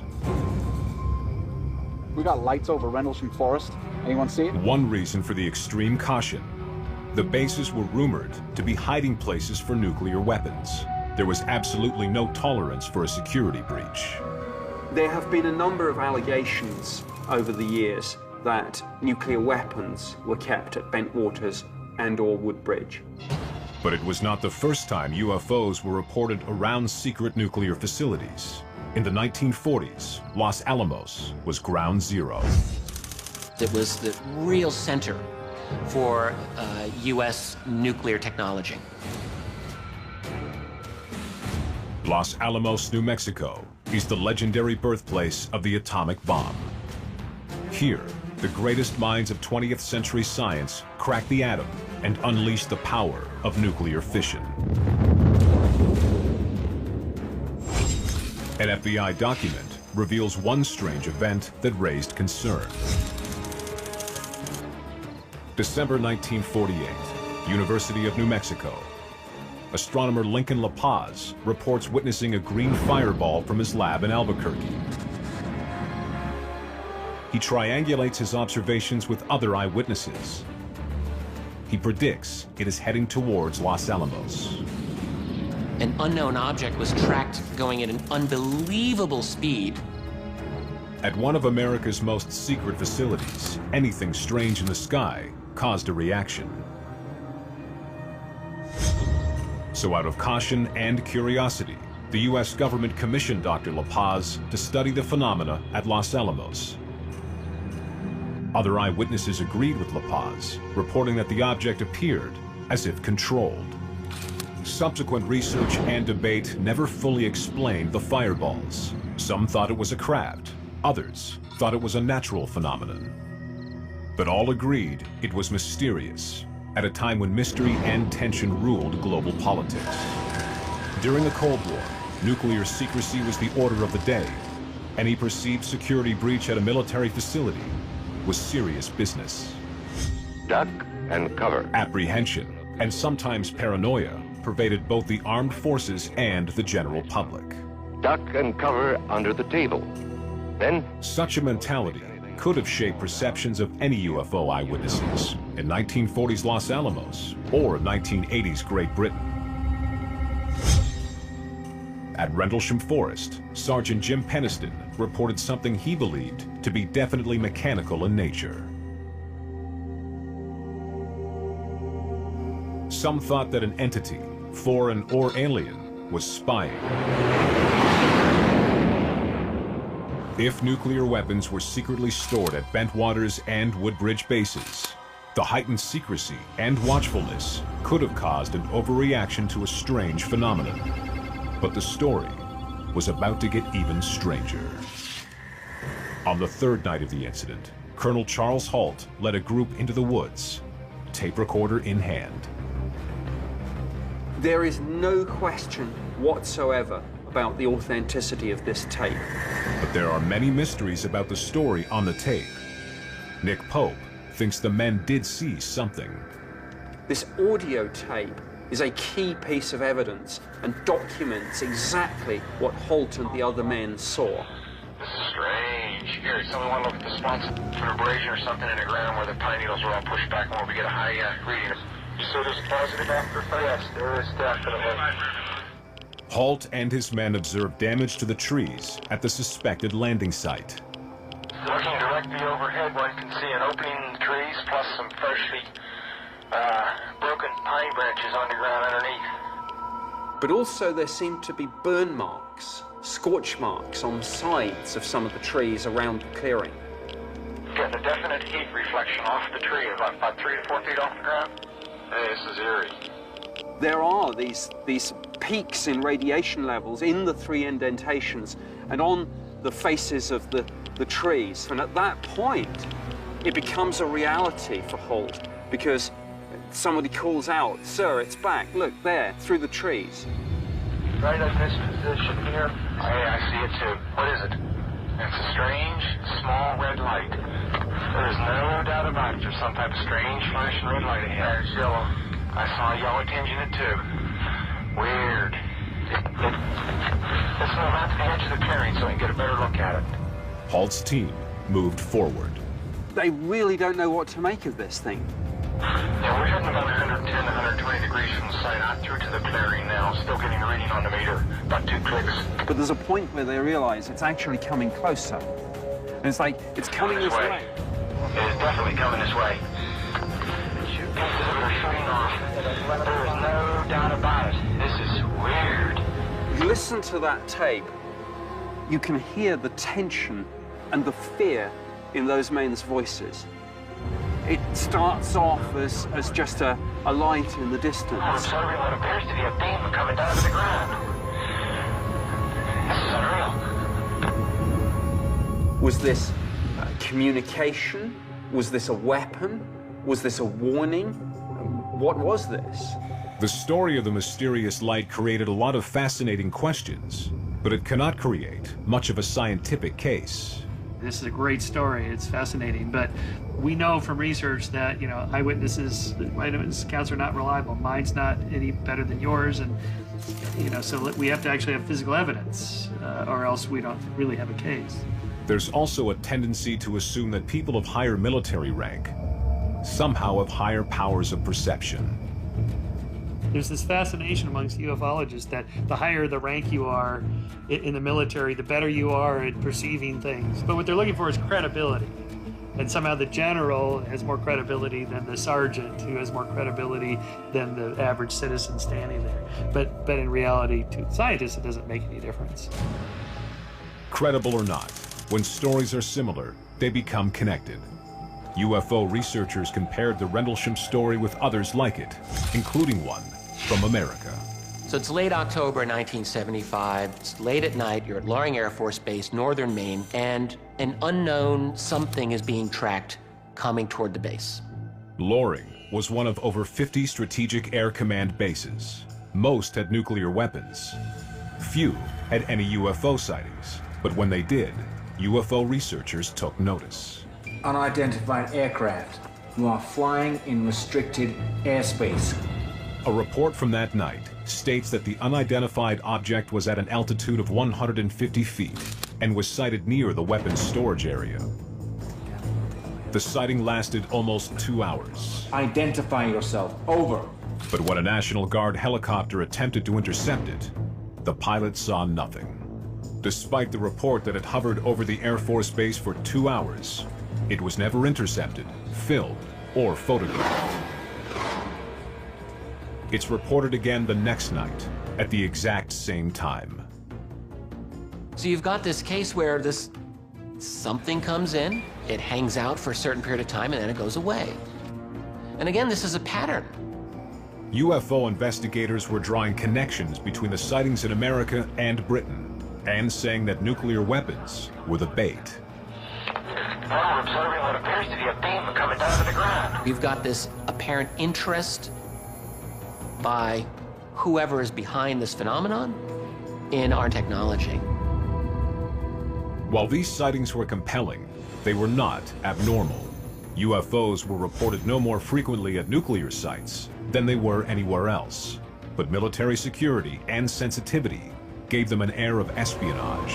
We got lights over Rendlesham Forest. Anyone see it? One reason for the extreme caution: the bases were rumored to be hiding places for nuclear weapons. There was absolutely no tolerance for a security breach. There have been a number of allegations over the years that nuclear weapons were kept at Bentwaters and/or Woodbridge. But it was not the first time UFOs were reported around secret nuclear facilities. In the 1940s, Los Alamos was ground zero. It was the real center for U.S. nuclear technology. Los Alamos, New Mexico is the legendary birthplace of the atomic bomb. Here, the greatest minds of 20th century science cracked the atom and unleashed the power of nuclear fission. An FBI document reveals one strange event that raised concern. December 1948, University of New Mexico. Astronomer Lincoln La Paz reports witnessing a green fireball from his lab in Albuquerque. He triangulates his observations with other eyewitnesses. He predicts it is heading towards Los Alamos. An unknown object was tracked going at an unbelievable speed. At one of America's most secret facilities, anything strange in the sky caused a reaction. So out of caution and curiosity, the U.S. government commissioned Dr. La Paz to study the phenomena at Los Alamos. Other eyewitnesses agreed with La Paz, reporting that the object appeared as if controlled. Subsequent research and debate never fully explained the fireballs. Some thought it was a craft, others thought it was a natural phenomenon. But all agreed it was mysterious, at a time when mystery and tension ruled global politics. During the Cold War, nuclear secrecy was the order of the day. Any perceived security breach at a military facility was serious business. Duck and cover. Apprehension, and sometimes paranoia, pervaded both the armed forces and the general public. Duck and cover under the table. Then, such a mentality could have shaped perceptions of any UFO eyewitnesses in 1940s Los Alamos or 1980s Great Britain. At Rendlesham Forest, Sergeant Jim Peniston reported something he believed to be definitely mechanical in nature. Some thought that an entity, foreign or alien, was spying. If nuclear weapons were secretly stored at Bentwaters and Woodbridge bases, the heightened secrecy and watchfulness could have caused an overreaction to a strange phenomenon. But the story was about to get even stranger. On the third night of the incident, Colonel Charles Halt led a group into the woods, tape recorder in hand. There is no question whatsoever about the authenticity of this tape. But there are many mysteries about the story on the tape. Nick Pope thinks the men did see something. This audio tape is a key piece of evidence and documents exactly what Holt and the other men saw. This is strange. Here, someone want to look at the spots for abrasion or something in the ground where the pine needles are all pushed back and where we get a high reading. So there's a positive after? Yes, there is definitely. Halt and his men observed damage to the trees at the suspected landing site. Looking directly overhead, one can see an opening in the trees plus some freshly broken pine branches on the ground underneath. But also there seem to be burn marks, scorch marks on the sides of some of the trees around the clearing. Getting a definite heat reflection off the tree, about 3 to 4 feet off the ground. Hey, this is eerie. There are these peaks in radiation levels in the three indentations and on the faces of the trees. And at that point, it becomes a reality for Holt because somebody calls out, "Sir, it's back. Look there, through the trees." Right at this position here. Hey, I see it too. What is it? It's a strange, small red light. There's no doubt about it. There's some type of strange flashing red light ahead. It's yellow. I saw a yellow tinge in it too. Weird. Let's move out to the edge of the clearing so we can get a better look at it. Halt's team moved forward. They really don't know what to make of this thing. Yeah, we're heading about 110 to 120 degrees from the site out through to the clearing now. Still getting a reading on the meter. About 2 clicks. But there's a point where they realize it's actually coming closer. And it's like, it's coming this way. It is definitely coming this way. Pieces of it are shooting off. There is no doubt about it. This is weird. You listen to that tape, you can hear the tension and the fear in those men's voices. It starts off as just a light in the distance. I'm observing what appears to be a beam coming down to the ground. Was this communication? Was this a weapon? Was this a warning? What was this? The story of the mysterious light created a lot of fascinating questions, but it cannot create much of a scientific case. This is a great story. It's fascinating, but we know from research that, you know, eyewitness accounts are not reliable. Mine's not any better than yours, and, you know, so we have to actually have physical evidence, or else we don't really have a case. There's also a tendency to assume that people of higher military rank somehow have higher powers of perception. There's this fascination amongst ufologists that the higher the rank you are in the military, the better you are at perceiving things. But what they're looking for is credibility. And somehow the general has more credibility than the sergeant, who has more credibility than the average citizen standing there. But in reality, to scientists, it doesn't make any difference. Credible or not, when stories are similar, they become connected. UFO researchers compared the Rendlesham story with others like it, including one from America. So it's late October 1975. It's late at night. You're at Loring Air Force Base, northern Maine, and an unknown something is being tracked coming toward the base. Loring was one of over 50 strategic air command bases. Most had nuclear weapons. Few had any UFO sightings, but when they did, UFO researchers took notice. Unidentified aircraft who are flying in restricted airspace. A report from that night states that the unidentified object was at an altitude of 150 feet and was sighted near the weapons storage area. The sighting lasted almost 2 hours. Identify yourself. Over. But when a National Guard helicopter attempted to intercept it, the pilot saw nothing. Despite the report that it hovered over the Air Force Base for 2 hours, it was never intercepted, filmed, or photographed. It's reported again the next night, at the exact same time. So you've got this case where this something comes in, it hangs out for a certain period of time, and then it goes away. And again, this is a pattern. UFO investigators were drawing connections between the sightings in America and Britain, and saying that nuclear weapons were the bait. We're observing what appears to be a beam coming down to the ground. We've got this apparent interest by whoever is behind this phenomenon in our technology. While these sightings were compelling, they were not abnormal. UFOs were reported no more frequently at nuclear sites than they were anywhere else. But military security and sensitivity gave them an air of espionage.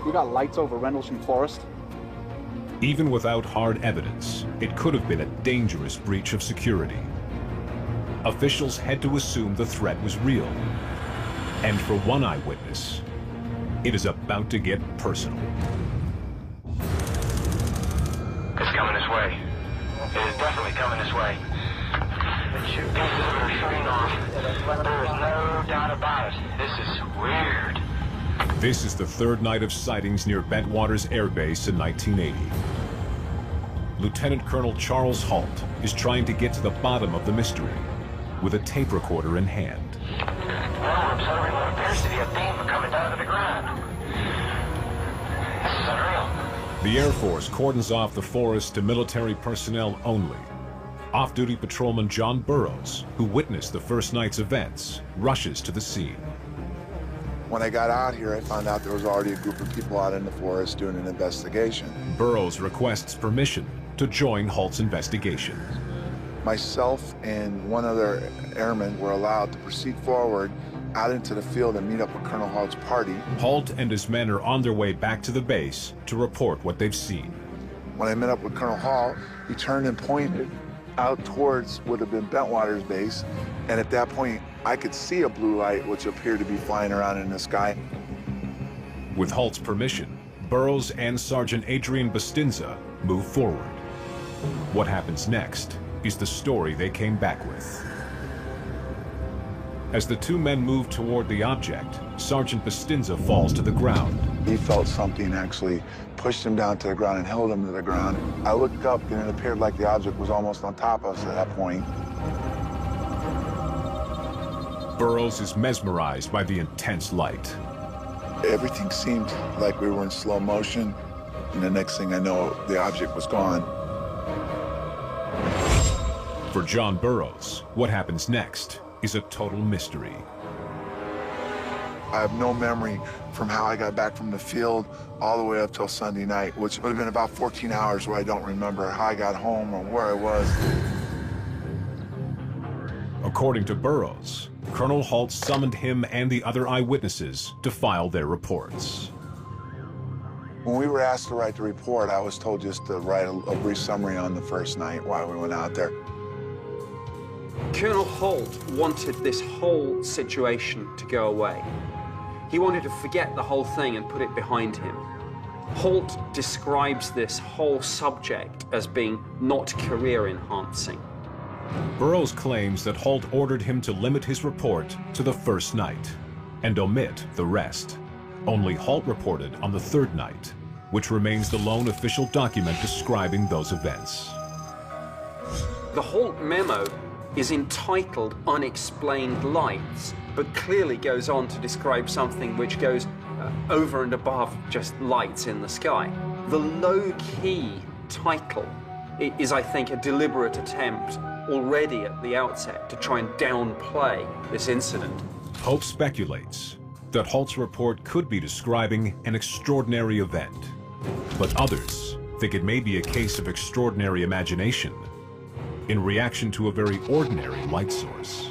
We got lights over Rendlesham Forest. Even without hard evidence, it could have been a dangerous breach of security. Officials had to assume the threat was real. And for one eyewitness, it is about to get personal. It's coming this way. It is definitely coming this way. The two pieces are shooting off. There is no doubt about it. This is weird. This is the third night of sightings near Bentwaters Air Base in 1980. Lieutenant Colonel Charles Halt is trying to get to the bottom of the mystery with a tape recorder in hand. We're observing what appears to be a beam coming down to the ground. This is unreal. The Air Force cordons off the forest to military personnel only. Off-duty patrolman John Burroughs, who witnessed the first night's events, rushes to the scene. When I got out here, I found out there was already a group of people out in the forest doing an investigation. Burroughs requests permission to join Halt's investigation. Myself and one other airman were allowed to proceed forward out into the field and meet up with Colonel Halt's party. Halt and his men are on their way back to the base to report what they've seen. When I met up with Colonel Halt, he turned and pointed out towards what would have been Bentwaters Base, and at that point, I could see a blue light which appeared to be flying around in the sky. With Halt's permission, Burroughs and Sergeant Adrian Bustinza move forward. What happens next is the story they came back with. As the two men move toward the object, Sergeant Bustinza falls to the ground. He felt something actually pushed him down to the ground and held him to the ground. I looked up and it appeared like the object was almost on top of us at that point. Burroughs is mesmerized by the intense light. Everything seemed like we were in slow motion, and the next thing I know, the object was gone. For John Burroughs, what happens next is a total mystery. I have no memory from how I got back from the field all the way up till Sunday night, which would have been about 14 hours where I don't remember how I got home or where I was. According to Burroughs, Colonel Halt summoned him and the other eyewitnesses to file their reports. When we were asked to write the report, I was told just to write a brief summary on the first night while we went out there. Colonel Halt wanted this whole situation to go away. He wanted to forget the whole thing and put it behind him. Halt describes this whole subject as being not career enhancing. Burroughs claims that Halt ordered him to limit his report to the first night and omit the rest. Only Halt reported on the third night, which remains the lone official document describing those events. The Halt memo is entitled Unexplained Lights, but clearly goes on to describe something which goes over and above just lights in the sky. The low-key title is, I think, a deliberate attempt already at the outset to try and downplay this incident. Hope speculates that Halt's report could be describing an extraordinary event, but others think it may be a case of extraordinary imagination in reaction to a very ordinary light source.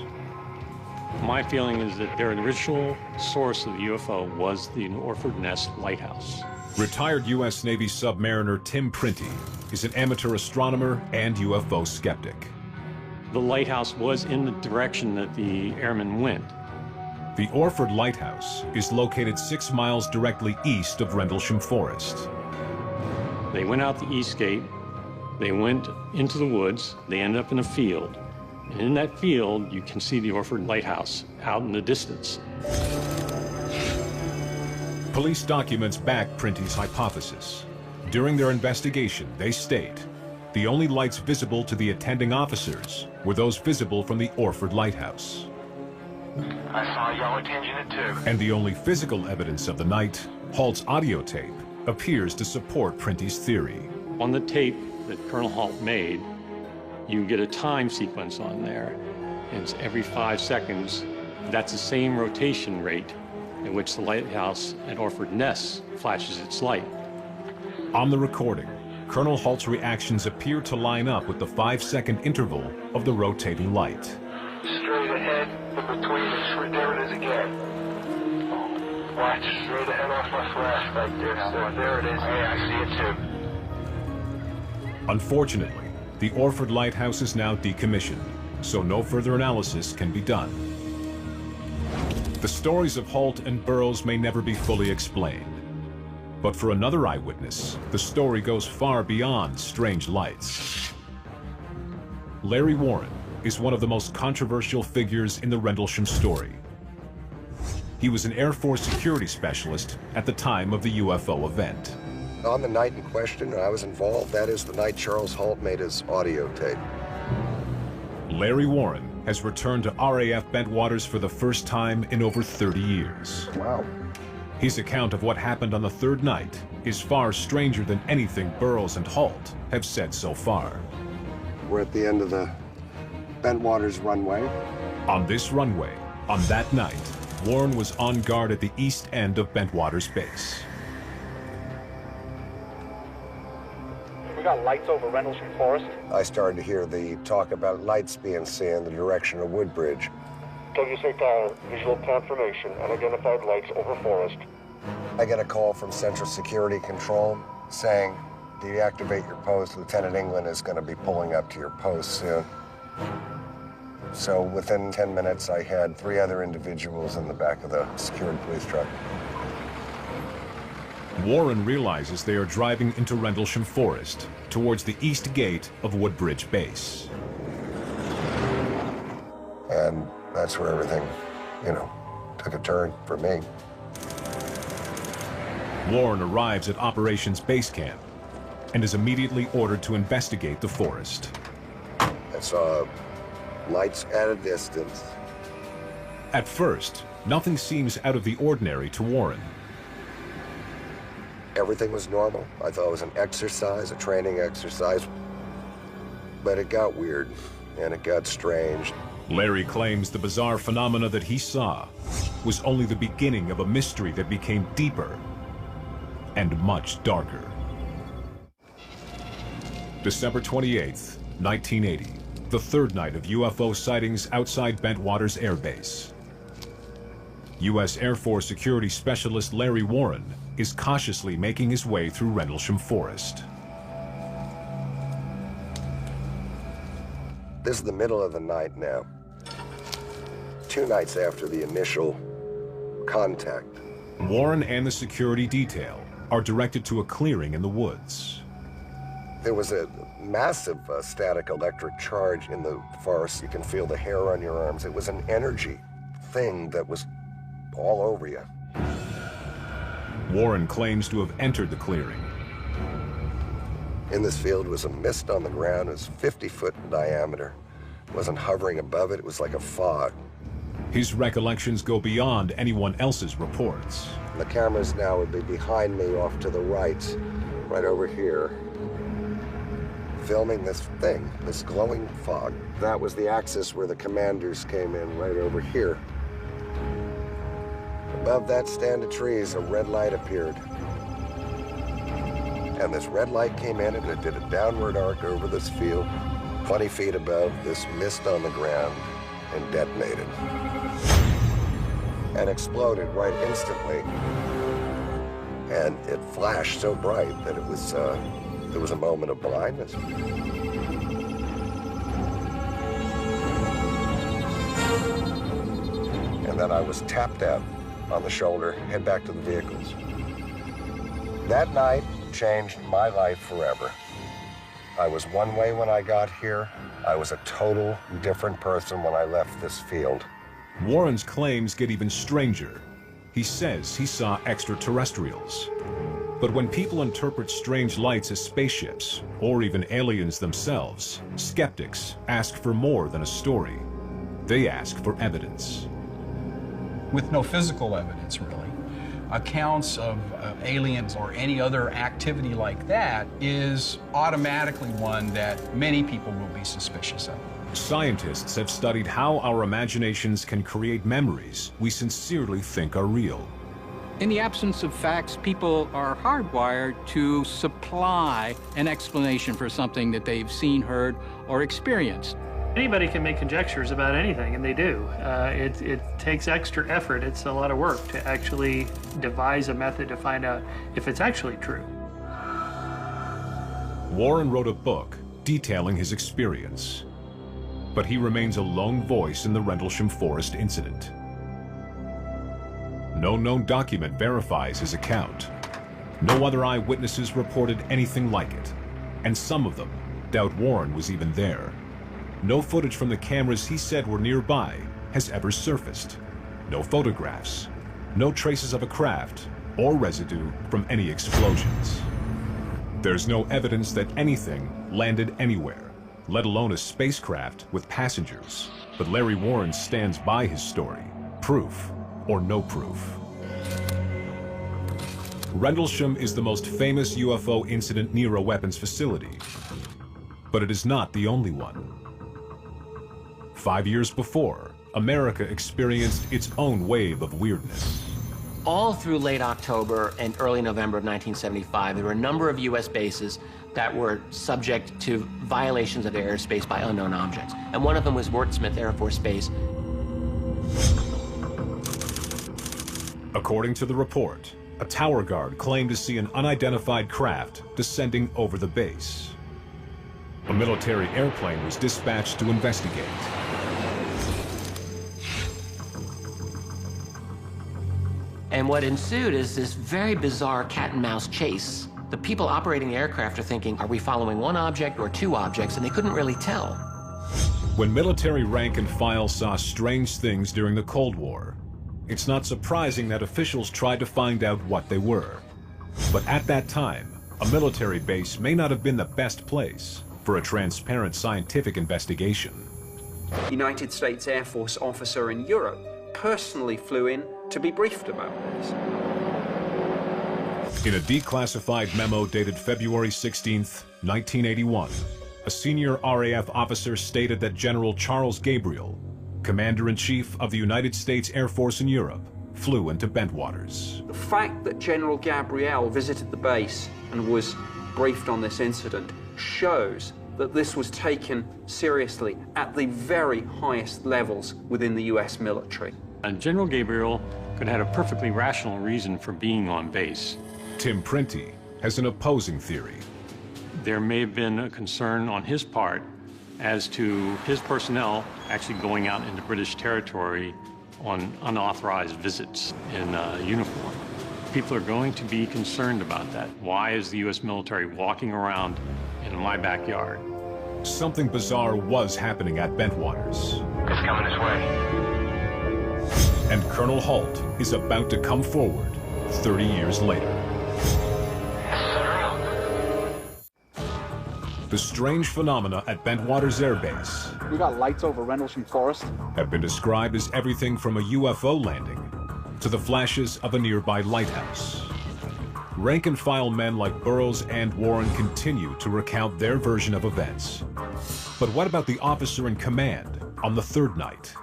My feeling is that their original source of the UFO was the Orford Ness Lighthouse. Retired U.S. Navy submariner Tim Printy is an amateur astronomer and UFO skeptic. The lighthouse was in the direction that the airmen went. The Orford Lighthouse is located 6 miles directly east of Rendlesham Forest. They went out the east gate, they went into the woods, they ended up in a field. And in that field, you can see the Orford Lighthouse out in the distance. Police documents back Printy's hypothesis. During their investigation, they state the only lights visible to the attending officers were those visible from the Orford Lighthouse. I saw a yellow tinge in it too. And the only physical evidence of the night, Halt's audio tape, appears to support Printy's theory. On the tape that Colonel Halt made, you get a time sequence on there. And it's every 5 seconds. That's the same rotation rate at which the lighthouse at Orford Ness flashes its light. On the recording, Colonel Halt's reactions appear to line up with the 5-second interval of the rotating light. Straight ahead, in between, and there it is again. Watch, straight ahead off my flash right there. So there it is. Hey, I see it too. Unfortunately, the Orford Lighthouse is now decommissioned, so no further analysis can be done. The stories of Halt and Burroughs may never be fully explained. But for another eyewitness, the story goes far beyond strange lights. Larry Warren is one of the most controversial figures in the Rendlesham story. He was an Air Force security specialist at the time of the UFO event. On the night in question, I was involved. That is the night Charles Halt made his audio tape. Larry Warren has returned to RAF Bentwaters for the first time in over 30 years. Wow. His account of what happened on the third night is far stranger than anything Burroughs and Halt have said so far. We're at the end of the Bentwaters runway. On this runway, on that night, Warren was on guard at the east end of Bentwaters Base. We got lights over Rendlesham Forest. I started to hear the talk about lights being seen in the direction of Woodbridge. WC Tower, visual confirmation, unidentified lights over forest. I get a call from Central Security Control saying, deactivate your post. Lieutenant England is going to be pulling up to your post soon. So within 10 minutes, I had 3 other individuals in the back of the secured police truck. Warren realizes they are driving into Rendlesham Forest towards the east gate of Woodbridge Base. And that's where everything, took a turn for me. Warren arrives at Operations Base Camp and is immediately ordered to investigate the forest. I saw lights at a distance. At first, nothing seems out of the ordinary to Warren. everything was normal. I thought it was an exercise, a training exercise. But it got weird, and it got strange. Larry claims the bizarre phenomena that he saw was only the beginning of a mystery that became deeper and much darker. December 28th, 1980, the third night of UFO sightings outside Bentwaters Air Base. U.S. Air Force Security Specialist Larry Warren is cautiously making his way through Rendlesham Forest. This is the middle of the night now. 2 nights after the initial contact. Warren and the security detail are directed to a clearing in the woods. There was a massive static electric charge in the forest. You can feel the hair on your arms. It was an energy thing that was all over you. Warren claims to have entered the clearing. In this field was a mist on the ground. It was 50 foot in diameter. It wasn't hovering above it. It was like a fog. His recollections go beyond anyone else's reports. The cameras now would be behind me off to the right over here, filming this thing, this glowing fog. That was the axis where the commanders came in, right over here. Above that stand of trees, a red light appeared. And this red light came in and it did a downward arc over this field, 20 feet above this mist on the ground, and detonated. And exploded right instantly. And it flashed so bright that it was, there was a moment of blindness. And then I was tapped out on the shoulder, head back to the vehicles. That night changed my life forever. I was one way when I got here. I was a total different person when I left this field. Warren's claims get even stranger. He says he saw extraterrestrials. But when people interpret strange lights as spaceships, or even aliens themselves, skeptics ask for more than a story. They ask for evidence. With no physical evidence, really, accounts of aliens or any other activity like that is automatically one that many people will be suspicious of. Scientists have studied how our imaginations can create memories we sincerely think are real. In the absence of facts, people are hardwired to supply an explanation for something that they've seen, heard, or experienced. Anybody can make conjectures about anything, and they do. It takes extra effort. It's a lot of work to actually devise a method to find out if it's actually true. Warren wrote a book detailing his experience, but he remains a lone voice in the Rendlesham Forest incident. No known document verifies his account. No other eyewitnesses reported anything like it, and some of them doubt Warren was even there. No footage from the cameras he said were nearby has ever surfaced. No photographs, no traces of a craft or residue from any explosions. There's no evidence that anything landed anywhere, let alone a spacecraft with passengers. But Larry Warren stands by his story, proof or no proof. Rendlesham is the most famous UFO incident near a weapons facility, but it is not the only one. 5 years before, America experienced its own wave of weirdness. All through late October and early November of 1975, there were a number of U.S. bases that were subject to violations of their airspace by unknown objects. And one of them was Wert Smith Air Force Base. According to the report, a tower guard claimed to see an unidentified craft descending over the base. A military airplane was dispatched to investigate. And what ensued is this very bizarre cat and mouse chase. The people operating the aircraft are thinking, are we following one object or two objects? And they couldn't really tell. When military rank and file saw strange things during the Cold War, it's not surprising that officials tried to find out what they were. But at that time, a military base may not have been the best place for a transparent scientific investigation. United States Air Force officer in Europe personally flew in to be briefed about this. In a declassified memo dated February 16, 1981, a senior RAF officer stated that General Charles Gabriel, Commander-in-Chief of the United States Air Force in Europe, flew into Bentwaters. The fact that General Gabriel visited the base and was briefed on this incident shows that this was taken seriously at the very highest levels within the US military. And General Gabriel could have had a perfectly rational reason for being on base. Tim Printy has an opposing theory. There may have been a concern on his part as to his personnel actually going out into British territory on unauthorized visits in uniform. People are going to be concerned about that. Why is the U.S. military walking around in my backyard? Something bizarre was happening at Bentwaters. It's coming this way. And Colonel Halt is about to come forward 30 years later. The strange phenomena at Bentwaters Air Base We got lights over Rendlesham Forest. have been described as everything from a UFO landing to the flashes of a nearby lighthouse. Rank-and-file men like Burroughs and Warren continue to recount their version of events. But what about the officer in command on the third night?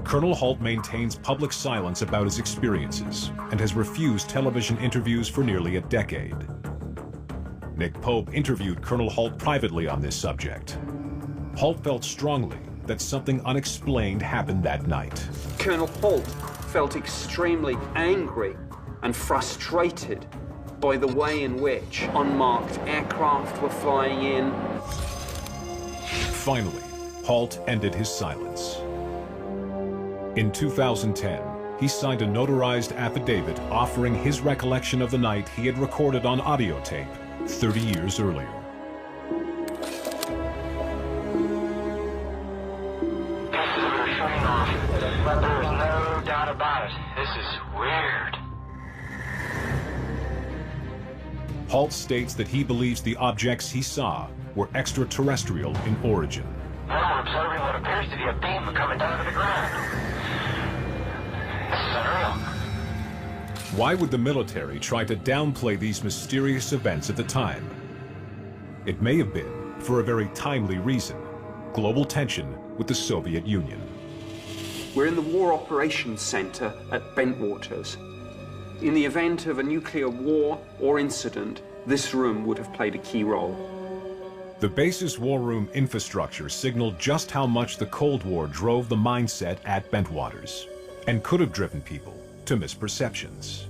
Colonel Halt maintains public silence about his experiences and has refused television interviews for nearly a decade. Nick Pope interviewed Colonel Halt privately on this subject. Halt felt strongly that something unexplained happened that night. Colonel Halt felt extremely angry and frustrated by the way in which unmarked aircraft were flying in. Finally, Halt ended his silence. In 2010, he signed a notarized affidavit offering his recollection of the night he had recorded on audio tape 30 years earlier. There's no doubt about it. This is weird. Halt states that he believes the objects he saw were extraterrestrial in origin. Now we're observing what appears to be a beam coming down to the ground. This is unreal. Why would the military try to downplay these mysterious events at the time? It may have been for a very timely reason: global tension with the Soviet Union. We're in the War Operations Center at Bentwaters. In the event of a nuclear war or incident, this room would have played a key role. The base's war room infrastructure signaled just how much the Cold War drove the mindset at Bentwaters, and could have driven people to misperceptions.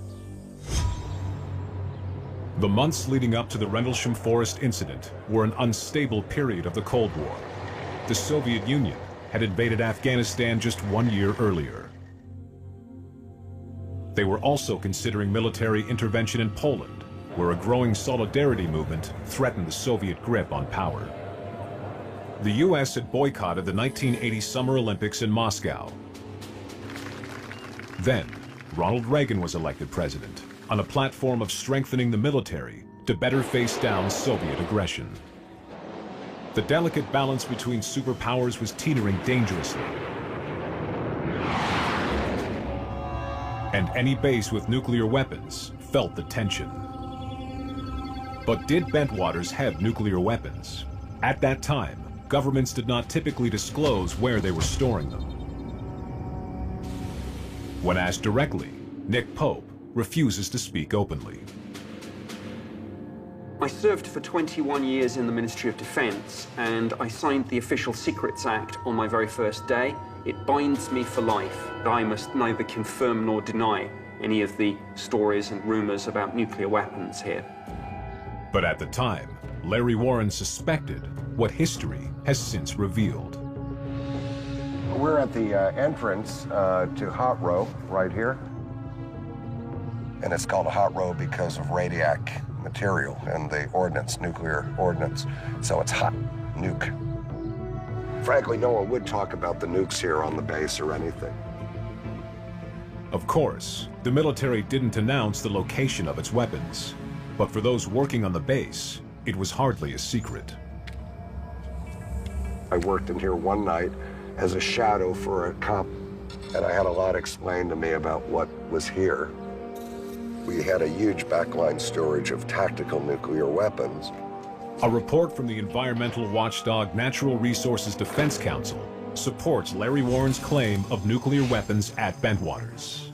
The months leading up to the Rendlesham Forest incident were an unstable period of the Cold War. The Soviet Union had invaded Afghanistan just 1 year earlier. They were also considering military intervention in Poland, where a growing solidarity movement threatened the Soviet grip on power. The U.S. had boycotted the 1980 Summer Olympics in Moscow. Then, Ronald Reagan was elected president on a platform of strengthening the military to better face down Soviet aggression. The delicate balance between superpowers was teetering dangerously. And any base with nuclear weapons felt the tension. But did Bentwaters have nuclear weapons? At that time, governments did not typically disclose where they were storing them. When asked directly, Nick Pope refuses to speak openly. I served for 21 years in the Ministry of Defense, and I signed the Official Secrets Act on my very first day. It binds me for life. I must neither confirm nor deny any of the stories and rumors about nuclear weapons here. But at the time, Larry Warren suspected what history has since revealed. We're at the entrance to Hot Row right here. And it's called a hot row because of radiac material and the ordnance, nuclear ordnance. So it's hot nuke. Frankly, no one would talk about the nukes here on the base or anything. Of course, the military didn't announce the location of its weapons. But for those working on the base, it was hardly a secret. I worked in here one night as a shadow for a cop, and I had a lot explained to me about what was here. We had a huge backline storage of tactical nuclear weapons. A report from the environmental watchdog Natural Resources Defense Council supports Larry Warren's claim of nuclear weapons at Bentwaters.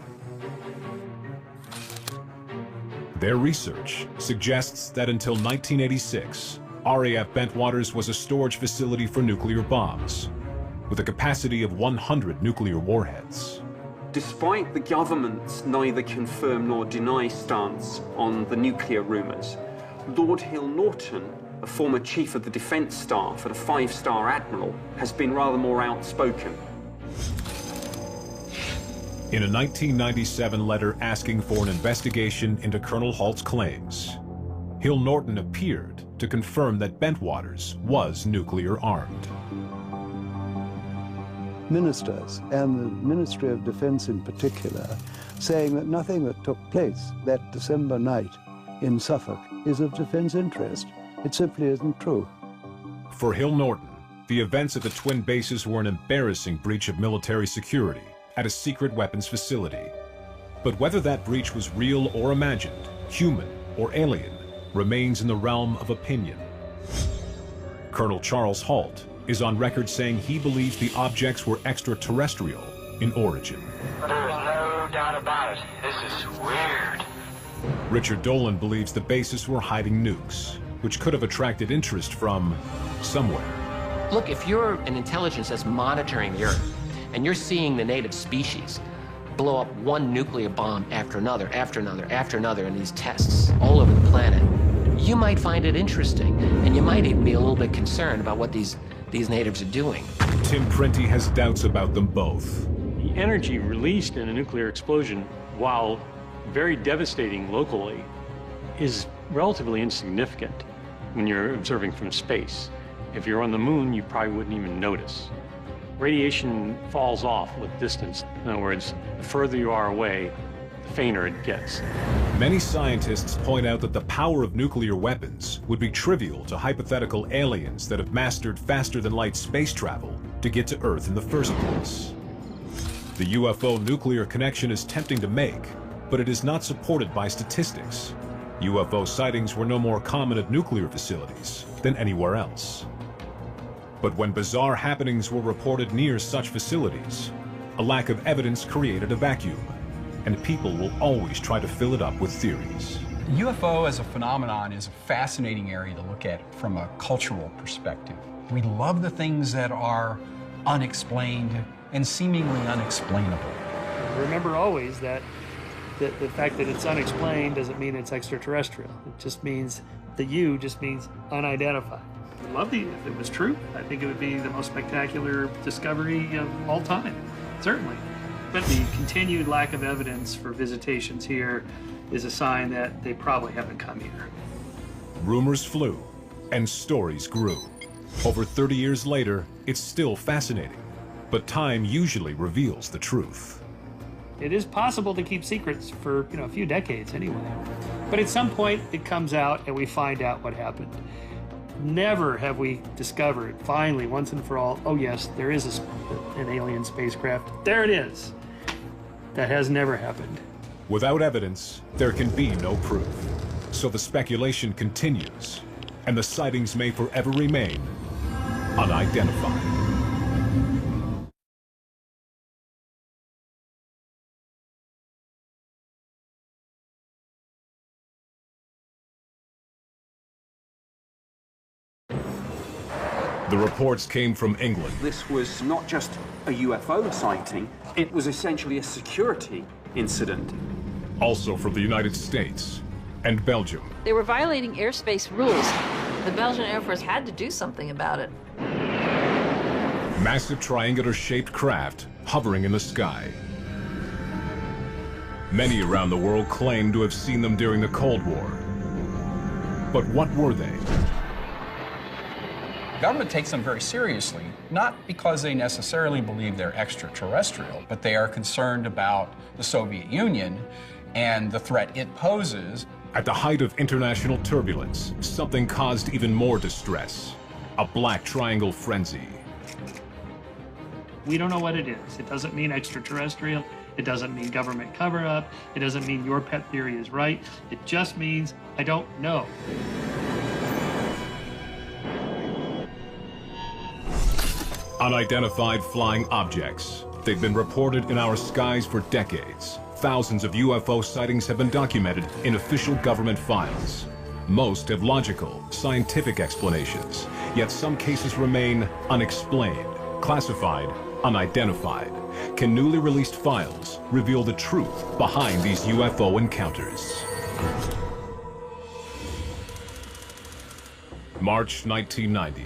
Their research suggests that until 1986, RAF Bentwaters was a storage facility for nuclear bombs, with a capacity of 100 nuclear warheads. Despite the government's neither confirm nor deny stance on the nuclear rumours, Lord Hill Norton, a former chief of the defence staff and a five-star admiral, has been rather more outspoken. In a 1997 letter asking for an investigation into Colonel Halt's claims, Hill Norton appeared to confirm that Bentwaters was nuclear armed. Ministers, and the Ministry of Defense in particular, saying that nothing that took place that December night in Suffolk is of defense interest. It simply isn't true. For Hill Norton, the events at the twin bases were an embarrassing breach of military security at a secret weapons facility. But whether that breach was real or imagined, human or alien, remains in the realm of opinion. Colonel Charles Halt is on record saying he believes the objects were extraterrestrial in origin. There is no doubt about it. This is weird. Richard Dolan believes the bases were hiding nukes, which could have attracted interest from somewhere. Look, if you're an intelligence that's monitoring the Earth, and you're seeing the native species blow up one nuclear bomb after another, after another, after another in these tests all over the planet, you might find it interesting, and you might even be a little bit concerned about what these natives are doing. Tim Prenti has doubts about them both. The energy released in a nuclear explosion, while very devastating locally, is relatively insignificant when you're observing from space. If you're on the moon, you probably wouldn't even notice. Radiation falls off with distance. In other words, the further you are away, the fainter it gets. Many scientists point out that the power of nuclear weapons would be trivial to hypothetical aliens that have mastered faster-than-light space travel to get to Earth in the first place. The UFO nuclear connection is tempting to make, but it is not supported by statistics. UFO sightings were no more common at nuclear facilities than anywhere else. But when bizarre happenings were reported near such facilities, a lack of evidence created a vacuum, and people will always try to fill it up with theories. UFO as a phenomenon is a fascinating area to look at from a cultural perspective. We love the things that are unexplained and seemingly unexplainable. Remember always that the fact that it's unexplained doesn't mean it's extraterrestrial. It just means the U just means unidentified. I'd love if it was true. I think it would be the most spectacular discovery of all time, certainly. But the continued lack of evidence for visitations here is a sign that they probably haven't come here. Rumors flew, and stories grew. Over 30 years later, it's still fascinating, but time usually reveals the truth. It is possible to keep secrets for, a few decades anyway. But at some point, it comes out and we find out what happened. Never have we discovered, finally, once and for all, oh yes, there is an alien spacecraft. There it is. That has never happened. Without evidence, there can be no proof. So the speculation continues, and the sightings may forever remain unidentified. The reports came from England. This was not just a UFO sighting, it was essentially a security incident. Also from the United States and Belgium. They were violating airspace rules. The Belgian Air Force had to do something about it. Massive triangular-shaped craft hovering in the sky. Many around the world claim to have seen them during the Cold War. But what were they? The government takes them very seriously, not because they necessarily believe they're extraterrestrial, but they are concerned about the Soviet Union and the threat it poses. At the height of international turbulence, something caused even more distress. A black triangle frenzy. We don't know what it is. It doesn't mean extraterrestrial. It doesn't mean government cover-up. It doesn't mean your pet theory is right. It just means I don't know. Unidentified flying objects. They've been reported in our skies for decades. Thousands of UFO sightings have been documented in official government files. Most have logical, scientific explanations, yet some cases remain unexplained, classified, unidentified. Can newly released files reveal the truth behind these UFO encounters? March 1990.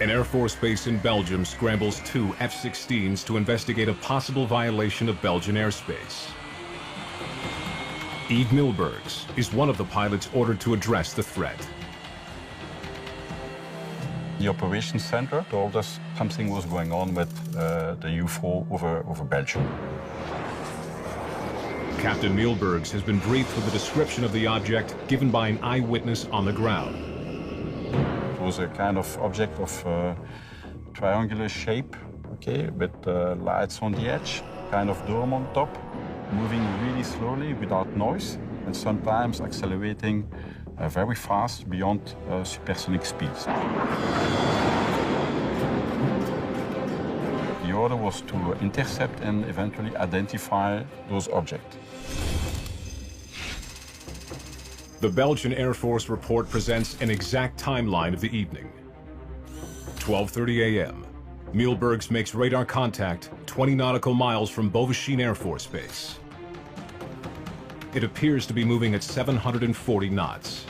An Air Force base in Belgium scrambles 2 F-16s to investigate a possible violation of Belgian airspace. Yves Milbergs is one of the pilots ordered to address the threat. The operations center told us something was going on with the UFO over Belgium. Captain Milbergs has been briefed with a description of the object given by an eyewitness on the ground. It was a kind of object of triangular shape, okay, with lights on the edge, kind of dome on top, moving really slowly without noise, and sometimes accelerating very fast beyond supersonic speeds. The order was to intercept and eventually identify those objects. The Belgian Air Force report presents an exact timeline of the evening. 12:30 a.m. Milbergs makes radar contact 20 nautical miles from Beauvechine Air Force Base. It appears to be moving at 740 knots.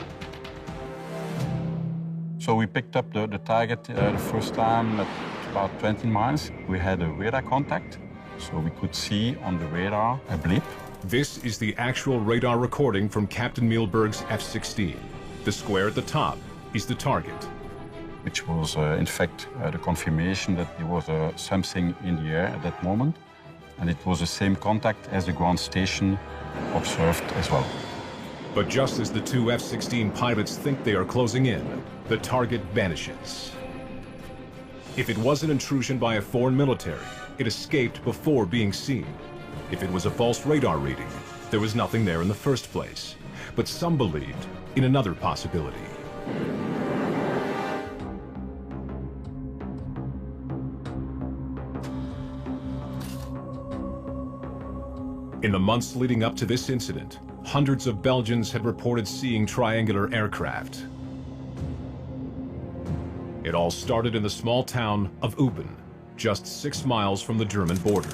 So we picked up the target the first time at about 20 miles. We had a radar contact, so we could see on the radar a blip. This is the actual radar recording from Captain Milberg's F-16. The square at the top is the target. Which was, in fact, the confirmation that there was something in the air at that moment. And it was the same contact as the ground station observed as well. But just as the 2 F-16 pilots think they are closing in, the target vanishes. If it was an intrusion by a foreign military, it escaped before being seen. If it was a false radar reading, there was nothing there in the first place. But some believed in another possibility. In the months leading up to this incident, hundreds of Belgians had reported seeing triangular aircraft. It all started in the small town of Eupen, just 6 miles from the German border.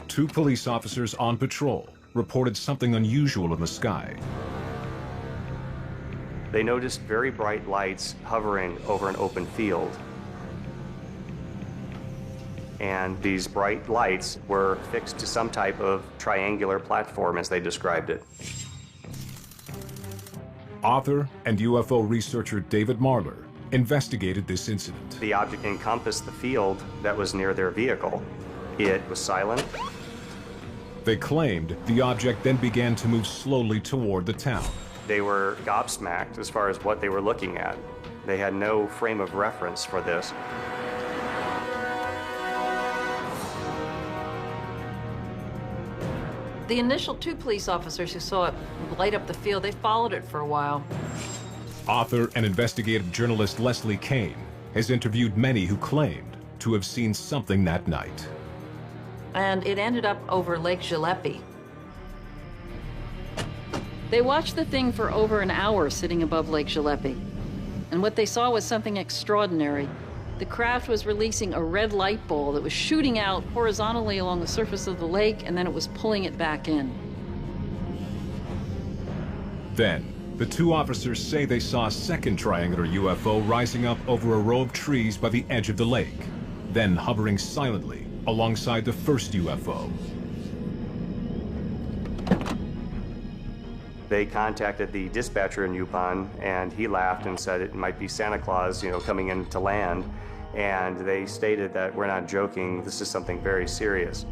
2 police officers on patrol reported something unusual in the sky. They noticed very bright lights hovering over an open field. And these bright lights were fixed to some type of triangular platform, as they described it. Author and UFO researcher David Marler investigated this incident. The object encompassed the field that was near their vehicle. It was silent. They claimed the object then began to move slowly toward the town. They were gobsmacked as far as what they were looking at. They had no frame of reference for this. The initial 2 police officers who saw it light up the field, they followed it for a while. Author and investigative journalist Leslie Kane has interviewed many who claimed to have seen something that night. And it ended up over Lake Gillespie. They watched the thing for over an hour sitting above Lake Gillespie. And what they saw was something extraordinary. The craft was releasing a red light ball that was shooting out horizontally along the surface of the lake, and then it was pulling it back in. Then, the 2 officers say they saw a second triangular UFO rising up over a row of trees by the edge of the lake, then hovering silently alongside the first UFO. They contacted the dispatcher in Yupon, and he laughed and said it might be Santa Claus, coming in to land. And they stated that we're not joking, this is something very serious.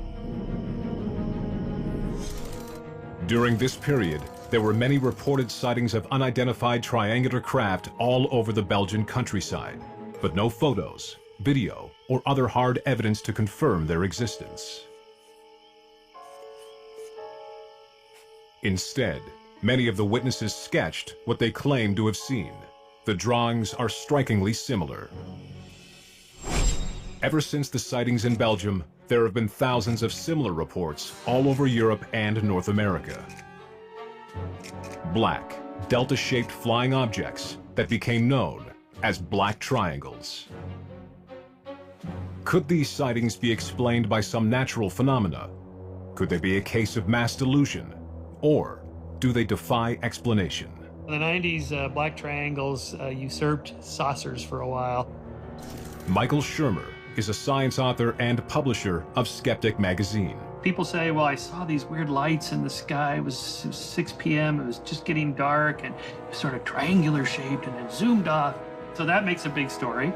During this period, there were many reported sightings of unidentified triangular craft all over the Belgian countryside, but no photos video, or other hard evidence to confirm their existence. Instead, many of the witnesses sketched what they claimed to have seen. The drawings are strikingly similar. Ever since the sightings in Belgium, there have been thousands of similar reports all over Europe and North America. Black, delta-shaped flying objects that became known as black triangles. Could these sightings be explained by some natural phenomena? Could they be a case of mass delusion? Or do they defy explanation? In the 90s, black triangles usurped saucers for a while. Michael Shermer is a science author and publisher of Skeptic magazine. People say, well, I saw these weird lights in the sky. It was 6 p.m. It was just getting dark, and it was sort of triangular shaped, and then zoomed off. So that makes a big story.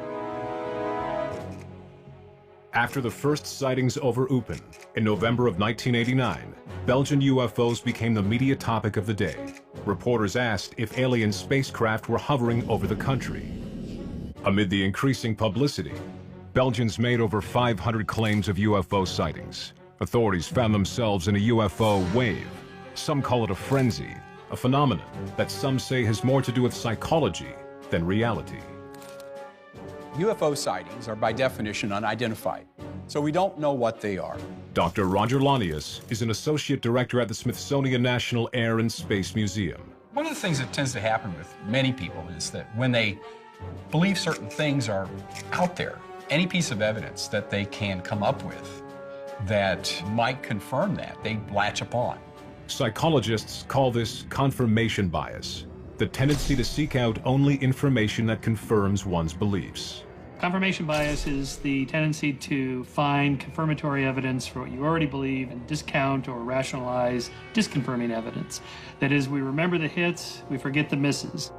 After the first sightings over Eupen in November of 1989, Belgian UFOs became the media topic of the day. Reporters asked if alien spacecraft were hovering over the country. Amid the increasing publicity, Belgians made over 500 claims of UFO sightings. Authorities found themselves in a UFO wave. Some call it a frenzy, a phenomenon that some say has more to do with psychology than reality. UFO sightings are by definition unidentified, so we don't know what they are. Dr. Roger Lanius is an associate director at the Smithsonian National Air and Space Museum. One of the things that tends to happen with many people is that when they believe certain things are out there, any piece of evidence that they can come up with that might confirm that, they latch upon. Psychologists call this confirmation bias, the tendency to seek out only information that confirms one's beliefs. Confirmation bias is the tendency to find confirmatory evidence for what you already believe and discount or rationalize disconfirming evidence. That is, we remember the hits, we forget the misses.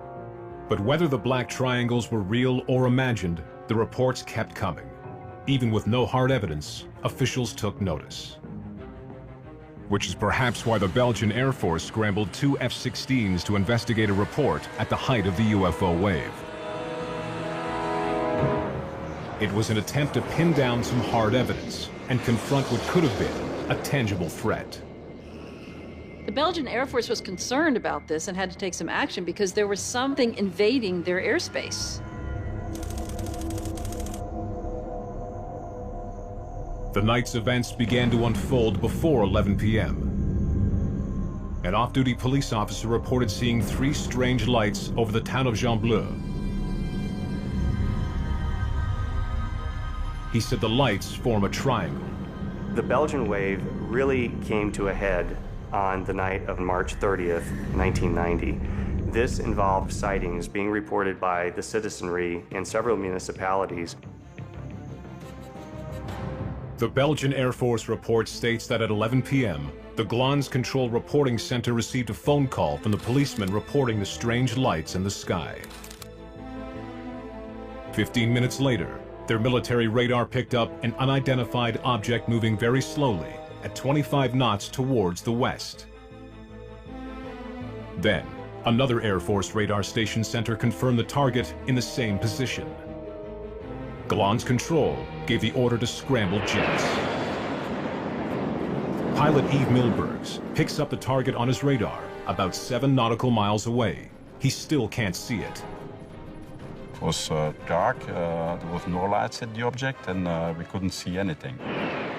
But whether the black triangles were real or imagined, the reports kept coming. Even with no hard evidence, officials took notice. Which is perhaps why the Belgian Air Force scrambled 2 F-16s to investigate a report at the height of the UFO wave. It was an attempt to pin down some hard evidence and confront what could have been a tangible threat. The Belgian Air Force was concerned about this and had to take some action because there was something invading their airspace. The night's events began to unfold before 11 p.m. An off-duty police officer reported seeing 3 strange lights over the town of Jean-Bleu. He said the lights form a triangle. The Belgian wave really came to a head on the night of March 30th, 1990. This involved sightings being reported by the citizenry in several municipalities. The Belgian Air Force report states that at 11 p.m., the Glans Control Reporting Center received a phone call from the policeman reporting the strange lights in the sky. 15 minutes later, their military radar picked up an unidentified object moving very slowly at 25 knots towards the west. Then, another Air Force radar station center confirmed the target in the same position. Glans Control gave the order to scramble jets. Pilot Yves Milbergs picks up the target on his radar about 7 nautical miles away. He still can't see it. It was dark, there was no lights at the object, and we couldn't see anything.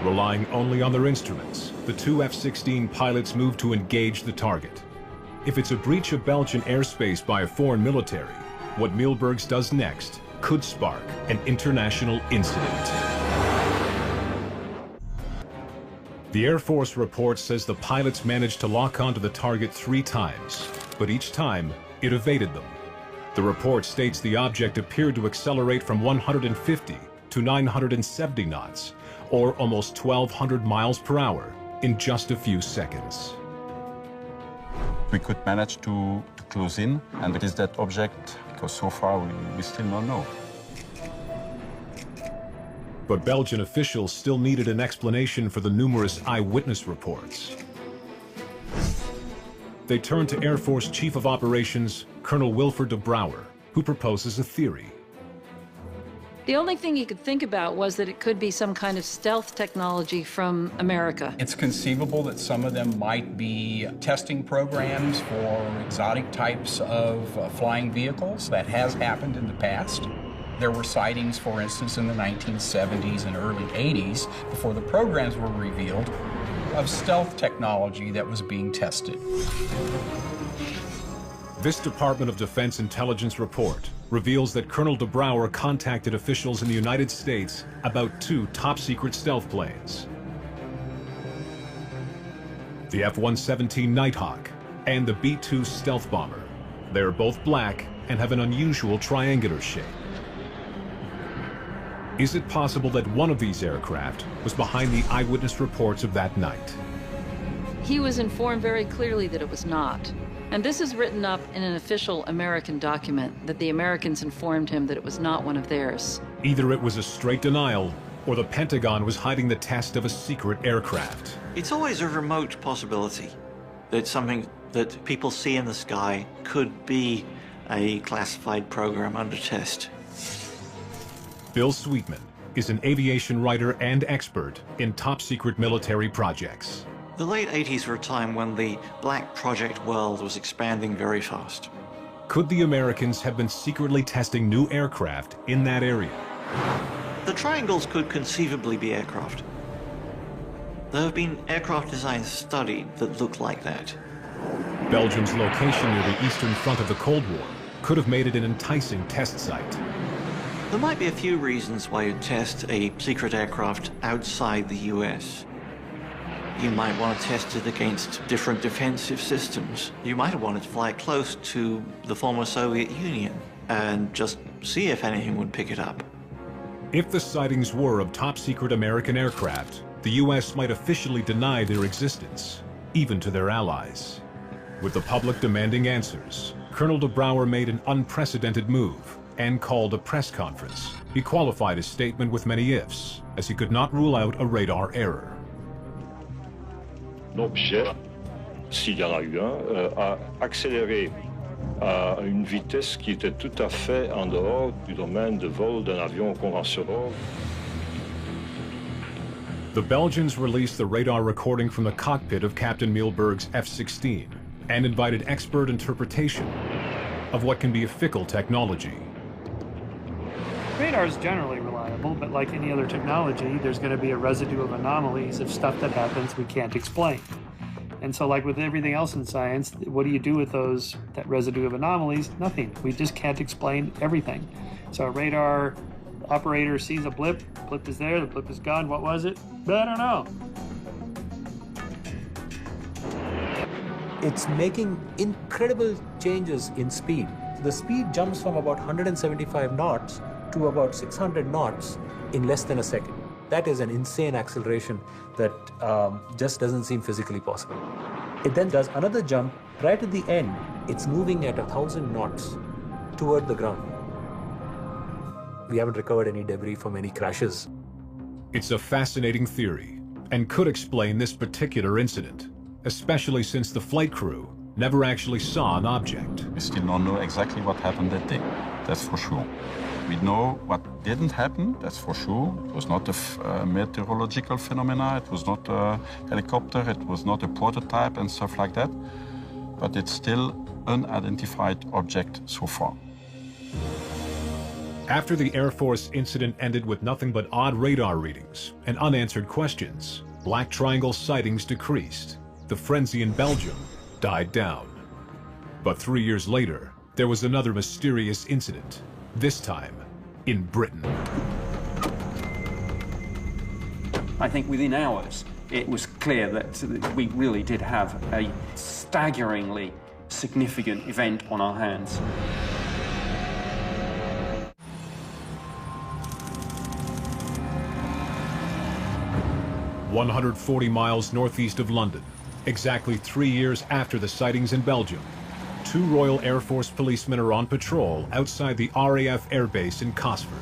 Relying only on their instruments, the 2 F-16 pilots moved to engage the target. If it's a breach of Belgian airspace by a foreign military, what Milbergs does next could spark an international incident. The Air Force report says the pilots managed to lock onto the target 3 times, but each time it evaded them. The report states the object appeared to accelerate from 150 to 970 knots, or almost 1,200 miles per hour, in just a few seconds. We could manage to close in, and it is that object, because so far we still don't know. But Belgian officials still needed an explanation for the numerous eyewitness reports. They turned to Air Force Chief of Operations, Colonel Wilford de Brouwer, who proposes a theory. The only thing he could think about was that it could be some kind of stealth technology from America. It's conceivable that some of them might be testing programs for exotic types of flying vehicles. That has happened in the past. There were sightings, for instance, in the 1970s and early 80s, before the programs were revealed, of stealth technology that was being tested. This Department of Defense intelligence report reveals that Colonel DeBrouwer contacted officials in the United States about 2 top-secret stealth planes. The F-117 Nighthawk and the B-2 stealth bomber. They are both black and have an unusual triangular shape. Is it possible that one of these aircraft was behind the eyewitness reports of that night? He was informed very clearly that it was not. And this is written up in an official American document, that the Americans informed him that it was not one of theirs. Either it was a straight denial, or the Pentagon was hiding the test of a secret aircraft. It's always a remote possibility that something that people see in the sky could be a classified program under test. Bill Sweetman is an aviation writer and expert in top-secret military projects. The late 80s were a time when the black project world was expanding very fast. Could the Americans have been secretly testing new aircraft in that area? The triangles could conceivably be aircraft. There have been aircraft designs studied that look like that. Belgium's location near the eastern front of the Cold War could have made it an enticing test site. There might be a few reasons why you'd test a secret aircraft outside the US. You might want to test it against different defensive systems. You might want it to fly close to the former Soviet Union and just see if anything would pick it up. If the sightings were of top-secret American aircraft, the US might officially deny their existence, even to their allies. With the public demanding answers, Colonel DeBrouwer made an unprecedented move and called a press conference. He qualified his statement with many ifs, as he could not rule out a radar error. L'objet, s'il y en a eu un, a accéléré à une vitesse qui était tout à fait en dehors du domaine de vol d'un avion conventionnel. The Belgians released the radar recording from the cockpit of Captain Mielberg's F-16 and invited expert interpretation of what can be a fickle technology. Radar is generally reliable, but like any other technology, there's going to be a residue of anomalies of stuff that happens we can't explain. And so like with everything else in science, what do you do with that residue of anomalies? Nothing. We just can't explain everything. So a radar operator sees a blip is there, the blip is gone, what was it? I don't know. It's making incredible changes in speed. The speed jumps from about 175 knots to about 600 knots in less than a second. That is an insane acceleration that just doesn't seem physically possible. It then does another jump right at the end. It's moving at 1,000 knots toward the ground. We haven't recovered any debris from any crashes. It's a fascinating theory and could explain this particular incident, especially since the flight crew never actually saw an object. We still don't know exactly what happened that day, that's for sure. We know what didn't happen, that's for sure. It was not a meteorological phenomena, it was not a helicopter, it was not a prototype and stuff like that. But it's still unidentified object so far. After the Air Force incident ended with nothing but odd radar readings and unanswered questions, Black Triangle sightings decreased. The frenzy in Belgium died down. But 3 years later, there was another mysterious incident, this time in Britain. I think within hours, it was clear that we really did have a staggeringly significant event on our hands. "140 miles northeast of London, exactly 3 years after the sightings in Belgium, 2 Royal Air Force policemen are on patrol outside the RAF Air Base in Cosford.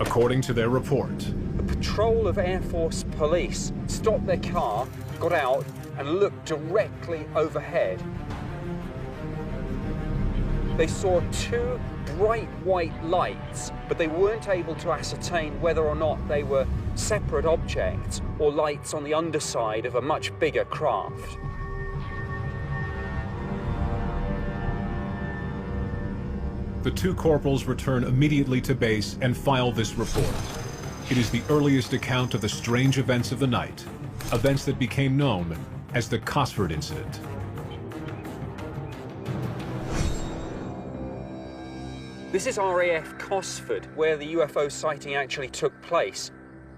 According to their report, A patrol of Air Force police stopped their car, got out and looked directly overhead. They saw two bright white lights, but they weren't able to ascertain whether or not they were separate objects or lights on the underside of a much bigger craft. The two corporals return immediately to base and file this report. It is the earliest account of the strange events of the night, events that became known as the Cosford incident. This is RAF Cosford, where the UFO sighting actually took place.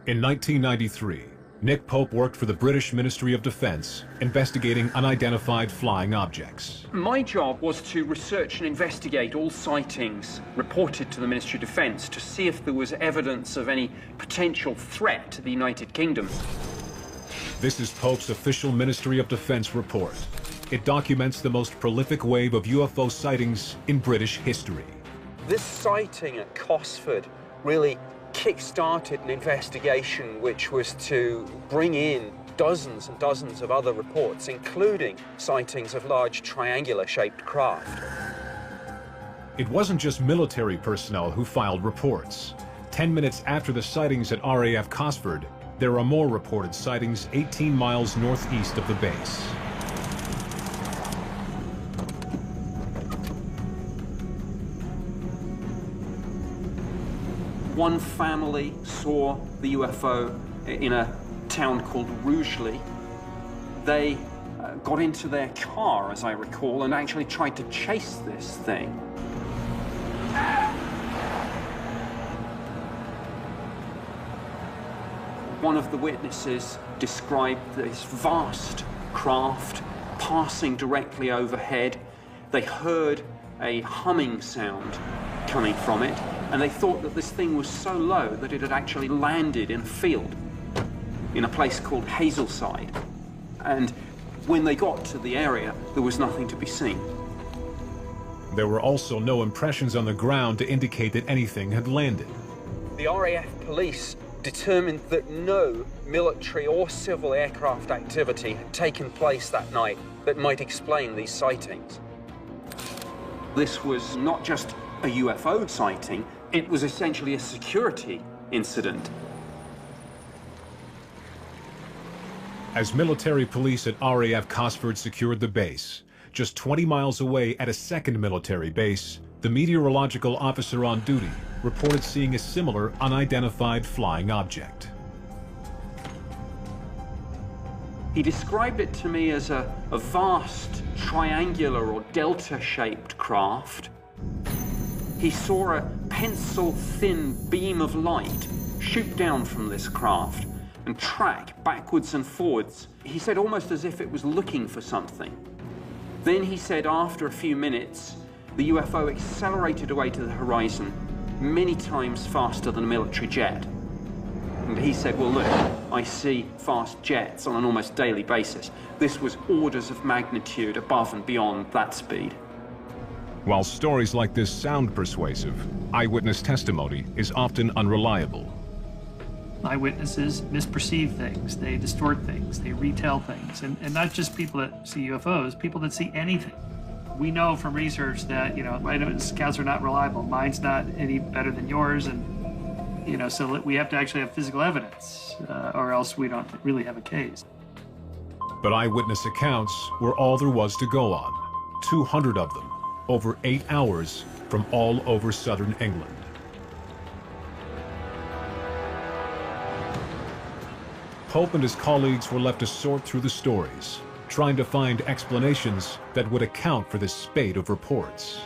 In 1993, Nick Pope worked for the British Ministry of Defense, investigating unidentified flying objects. My job was to research and investigate all sightings reported to the Ministry of Defense to see if there was evidence of any potential threat to the United Kingdom. This is Pope's official Ministry of Defense report. It documents the most prolific wave of UFO sightings in British history. This sighting at Cosford really kick-started an investigation which was to bring in dozens and dozens of other reports, including sightings of large triangular-shaped craft. It wasn't just military personnel who filed reports. 10 minutes after the sightings at RAF Cosford, there are more reported sightings 18 miles northeast of the base. One family saw the UFO in a town called Rugeley. They got into their car, as I recall, and actually tried to chase this thing. One of the witnesses described this vast craft passing directly overhead. They heard a humming sound coming from it, and they thought that this thing was so low that it had actually landed in a field in a place called Hazelside. And when they got to the area, there was nothing to be seen. There were also no impressions on the ground to indicate that anything had landed. The RAF police determined that no military or civil aircraft activity had taken place that night that might explain these sightings. This was not just a UFO sighting, it was essentially a security incident. As military police at RAF Cosford secured the base, just 20 miles away at a second military base, the meteorological officer on duty reported seeing a similar unidentified flying object. He described it to me as a vast triangular or delta-shaped craft. He saw a pencil-thin beam of light shoot down from this craft and track backwards and forwards. He said almost as if it was looking for something. Then he said after a few minutes, the UFO accelerated away to the horizon many times faster than a military jet. And he said, well, look, I see fast jets on an almost daily basis. This was orders of magnitude above and beyond that speed. While stories like this sound persuasive, eyewitness testimony is often unreliable. Eyewitnesses misperceive things, they distort things, they retell things, and not just people that see UFOs, people that see anything. We know from research that, eyewitness accounts are not reliable. Mine's not any better than yours, and, so we have to actually have physical evidence, or else we don't really have a case. But eyewitness accounts were all there was to go on. 200 of them, over 8 hours, from all over southern England. Pope and his colleagues were left to sort through the stories, trying to find explanations that would account for this spate of reports.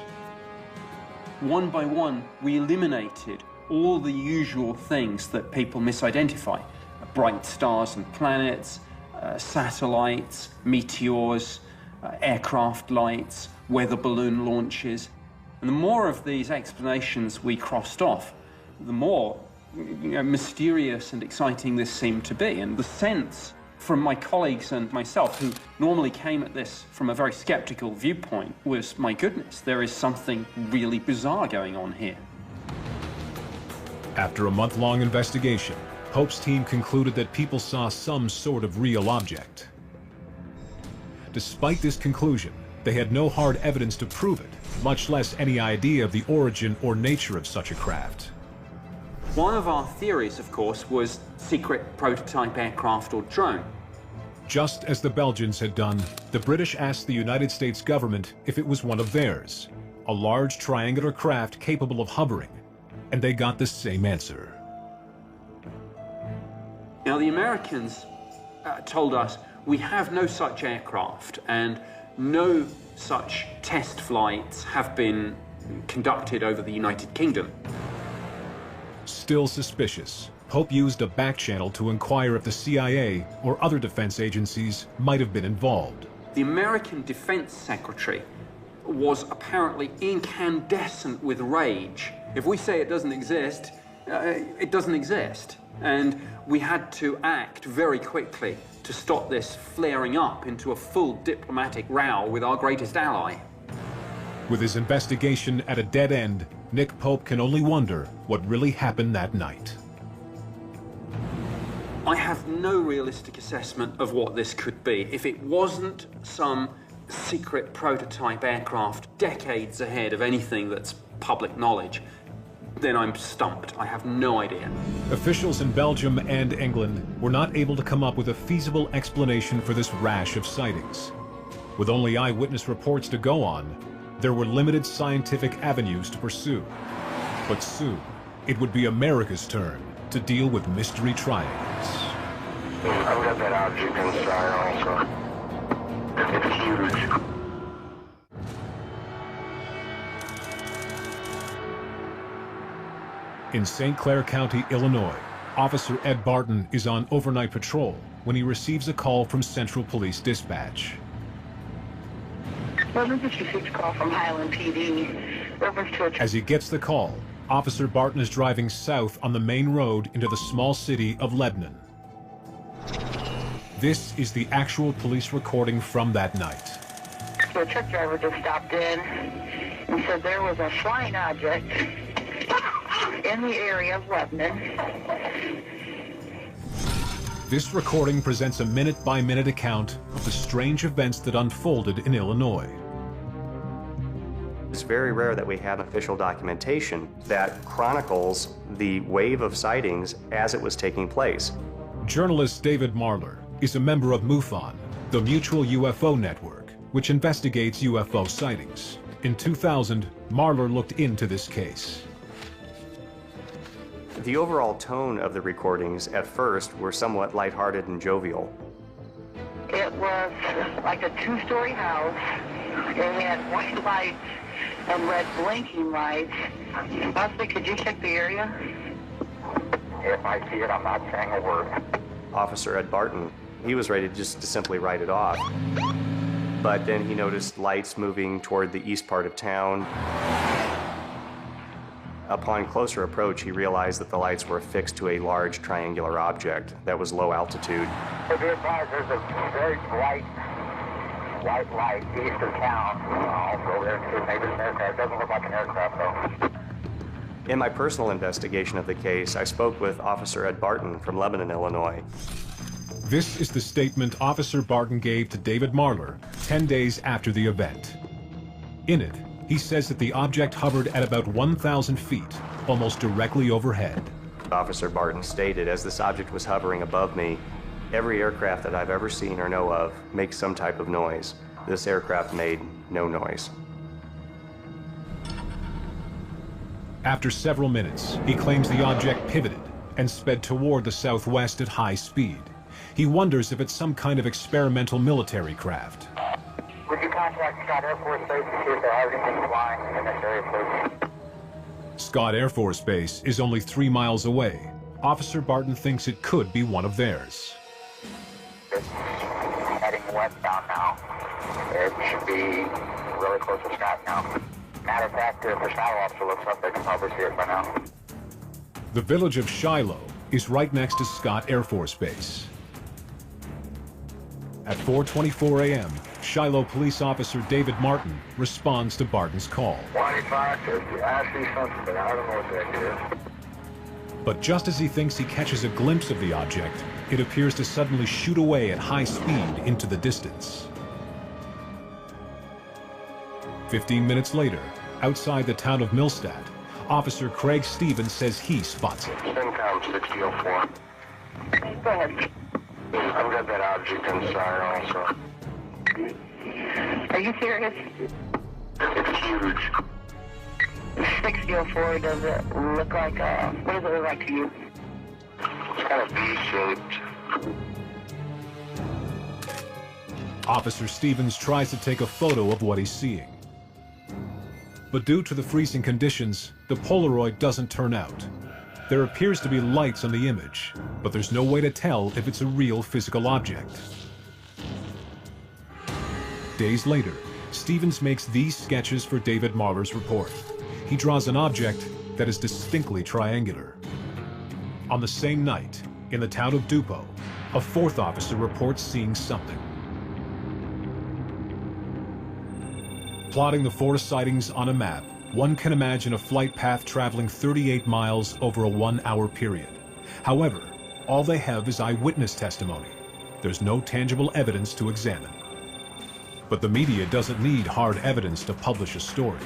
One by one, we eliminated all the usual things that people misidentify. Bright stars and planets, satellites, meteors, aircraft lights, weather balloon launches. And the more of these explanations we crossed off, the more mysterious and exciting this seemed to be. And the sense from my colleagues and myself, who normally came at this from a very skeptical viewpoint, was, my goodness, there is something really bizarre going on here. After a month-long investigation, Pope's team concluded that people saw some sort of real object. despite this conclusion, they had no hard evidence to prove it, much less any idea of the origin or nature of such a craft. One of our theories, of course, was secret prototype aircraft or drone. Just as the Belgians had done, the British asked the United States government if it was one of theirs, a large triangular craft capable of hovering, and they got the same answer. Now, the Americans told us, we have no such aircraft, and no such test flights have been conducted over the United Kingdom. Still suspicious, Pope used a back channel to inquire if the CIA or other defense agencies might have been involved. The American Defense Secretary was apparently incandescent with rage. If we say it doesn't exist, it doesn't exist. And we had to act very quickly to stop this flaring up into a full diplomatic row with our greatest ally. With his investigation at a dead end, Nick Pope can only wonder what really happened that night. I have no realistic assessment of what this could be. If it wasn't some secret prototype aircraft decades ahead of anything that's public knowledge, then I'm stumped. I have no idea. Officials in Belgium and England were not able to come up with a feasible explanation for this rash of sightings. With only eyewitness reports to go on, there were limited scientific avenues to pursue. But soon, it would be America's turn to deal with mystery triangles. I've got that object inside also. It's huge. In St. Clair County, Illinois, Officer Ed Barton is on overnight patrol when he receives a call from Central Police Dispatch. Well, this is a call from Highland PD. Reference to a... As he gets the call, Officer Barton is driving south on the main road into the small city of Lebanon. This is the actual police recording from that night. So a truck driver just stopped in and said there was a flying object in the area of Lebanon. This recording presents a minute-by-minute account of the strange events that unfolded in Illinois. It's very rare that we have official documentation that chronicles the wave of sightings as it was taking place. Journalist David Marler is a member of MUFON, the Mutual UFO Network, which investigates UFO sightings. In 2000, Marler looked into this case. The overall tone of the recordings at first were somewhat lighthearted and jovial. It was like a two-story house. It had white lights and red blinking lights. Possibly, could you check the area? If I see it, I'm not saying a word. Officer Ed Barton, he was ready just to simply write it off. But then he noticed lights moving toward the east part of town. Upon closer approach, he realized that the lights were affixed to a large triangular object that was low altitude. There's a very bright white light east of town. Also, there's maybe an aircraft. It doesn't look like an aircraft, though. In my personal investigation of the case, I spoke with Officer Ed Barton from Lebanon, Illinois. This is the statement Officer Barton gave to David Marler 10 days after the event. In it, he says that the object hovered at about 1,000 feet, almost directly overhead. Officer Barton stated, as this object was hovering above me, every aircraft that I've ever seen or know of makes some type of noise. This aircraft made no noise. After several minutes, he claims the object pivoted and sped toward the southwest at high speed. He wonders if it's some kind of experimental military craft. Would you contact Scott Air Force Base to see if there are anything flying in this area, please? Scott Air Force Base is only 3 miles away. Officer Barton thinks it could be one of theirs. It's heading westbound now. It should be really close to Scott now. Matter of fact, if the Shiloh officer looks up, they can probably see it by now. The village of Shiloh is right next to Scott Air Force Base. At 4:24 a.m., Shiloh police officer David Martin responds to Barton's call. 25, I see something, but I don't know what that is. But just as he thinks he catches a glimpse of the object, it appears to suddenly shoot away at high speed into the distance. 15 minutes later, outside the town of Millstadt, Officer Craig Stevens says he spots it. CENTCOM 6004. Go ahead. I've got that object inside also. Are you serious? It's huge. 6004, does it look like what does it look like to you? It's kind of V-shaped. Officer Stevens tries to take a photo of what he's seeing. But due to the freezing conditions, the Polaroid doesn't turn out. There appears to be lights on the image, but there's no way to tell if it's a real physical object. Days later, Stevens makes these sketches for David Marler's report. He draws an object that is distinctly triangular. On the same night, in the town of Dupo, a fourth officer reports seeing something. Plotting the four sightings on a map, one can imagine a flight path traveling 38 miles over a 1-hour period. However, all they have is eyewitness testimony. There's no tangible evidence to examine. But the media doesn't need hard evidence to publish a story.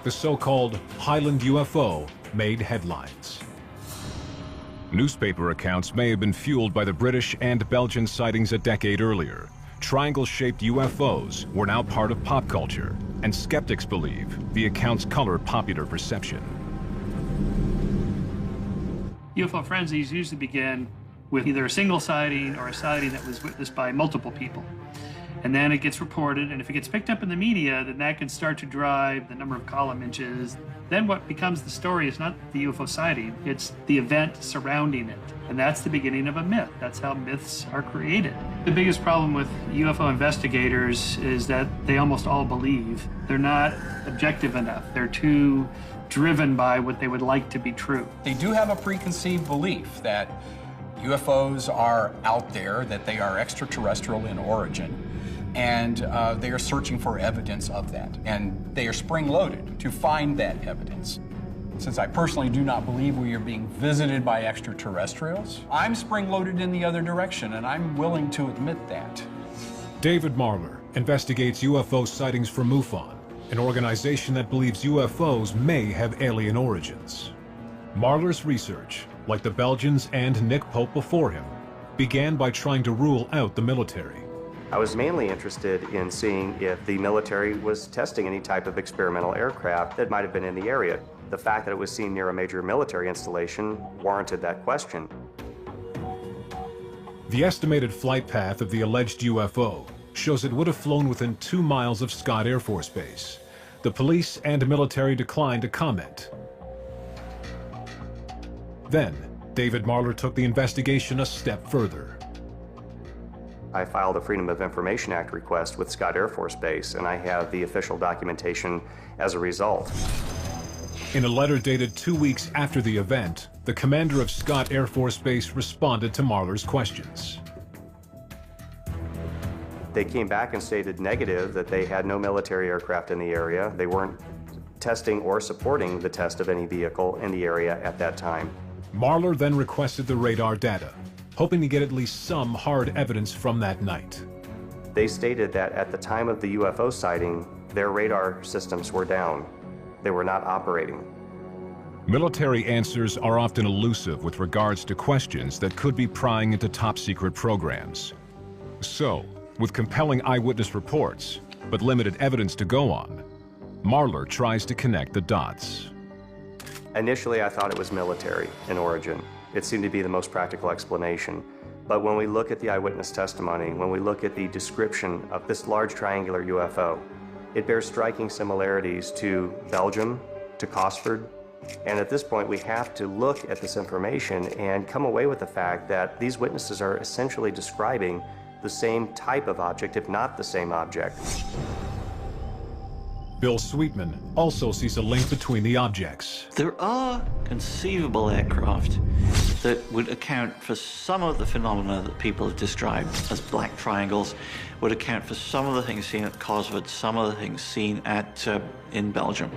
The so-called Highland UFO made headlines. Newspaper accounts may have been fueled by the British and Belgian sightings a decade earlier. Triangle-shaped UFOs were now part of pop culture, and skeptics believe the accounts colored popular perception. UFO frenzies usually begin with either a single sighting or a sighting that was witnessed by multiple people. And then it gets reported, and if it gets picked up in the media, then that can start to drive the number of column inches. Then what becomes the story is not the UFO sighting, it's the event surrounding it. And that's the beginning of a myth. That's how myths are created. The biggest problem with UFO investigators is that they almost all believe. They're not objective enough. They're too driven by what they would like to be true. They do have a preconceived belief that UFOs are out there, that they are extraterrestrial in origin, and they are searching for evidence of that. And they are spring-loaded to find that evidence. Since I personally do not believe we are being visited by extraterrestrials, I'm spring-loaded in the other direction, and I'm willing to admit that. David Marler investigates UFO sightings for MUFON, an organization that believes UFOs may have alien origins. Marler's research, like the Belgians and Nick Pope before him, began by trying to rule out the military. I was mainly interested in seeing if the military was testing any type of experimental aircraft that might have been in the area. The fact that it was seen near a major military installation warranted that question. The estimated flight path of the alleged UFO shows it would have flown within 2 miles of Scott Air Force Base. The police and military declined to comment. Then, David Marler took the investigation a step further. I filed a Freedom of Information Act request with Scott Air Force Base, and I have the official documentation as a result. In a letter dated 2 weeks after the event, the commander of Scott Air Force Base responded to Marler's questions. They came back and stated negative, that they had no military aircraft in the area. They weren't testing or supporting the test of any vehicle in the area at that time. Marler then requested the radar data, hoping to get at least some hard evidence from that night. They stated that at the time of the UFO sighting, their radar systems were down. They were not operating. Military answers are often elusive with regards to questions that could be prying into top-secret programs. So, with compelling eyewitness reports, but limited evidence to go on, Marler tries to connect the dots. Initially, I thought it was military in origin. It seemed to be the most practical explanation. But when we look at the eyewitness testimony, when we look at the description of this large triangular UFO, it bears striking similarities to Belgium, to Cosford, and at this point we have to look at this information and come away with the fact that these witnesses are essentially describing the same type of object, if not the same object. Bill Sweetman also sees a link between the objects. There are conceivable aircraft that would account for some of the phenomena that people have described as black triangles, would account for some of the things seen at Cosford, some of the things seen at in Belgium.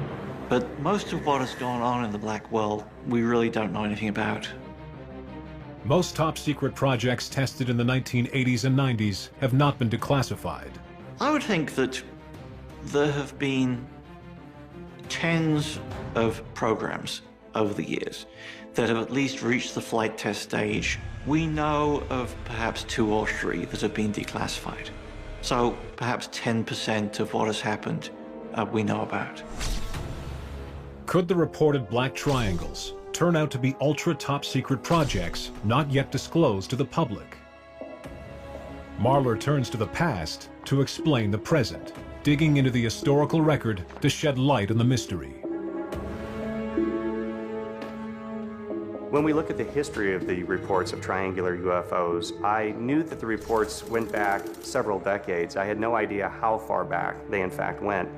But most of what has gone on in the black world, we really don't know anything about. Most top-secret projects tested in the 1980s and 90s have not been declassified. I would think that There have been tens of programs over the years that have at least reached the flight test stage. We know of perhaps 2 or 3 that have been declassified. So perhaps 10% of what has happened we know about. Could the reported black triangles turn out to be ultra top secret projects not yet disclosed to the public? Marler turns to the past to explain the present, digging into the historical record to shed light on the mystery. When we look at the history of the reports of triangular UFOs, I knew that the reports went back several decades. I had no idea how far back they in fact went.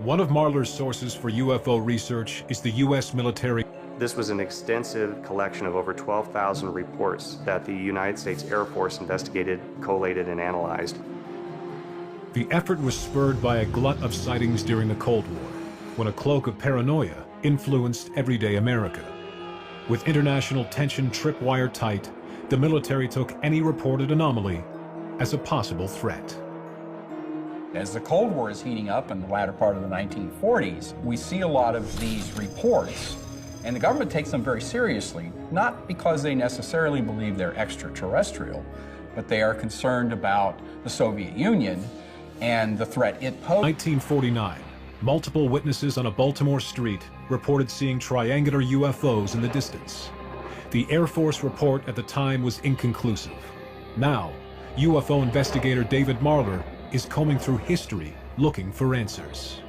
One of Marler's sources for UFO research is the U.S. military. This was an extensive collection of over 12,000 reports that the United States Air Force investigated, collated, and analyzed. The effort was spurred by a glut of sightings during the Cold War, when a cloak of paranoia influenced everyday America. With international tension tripwire tight, the military took any reported anomaly as a possible threat. As the Cold War is heating up in the latter part of the 1940s, we see a lot of these reports, and the government takes them very seriously, not because they necessarily believe they're extraterrestrial, but they are concerned about the Soviet Union and the threat it posed. 1949, multiple witnesses on a Baltimore street reported seeing triangular UFOs in the distance. The Air Force report at the time was inconclusive. Now, UFO investigator David Marler is combing through history looking for answers.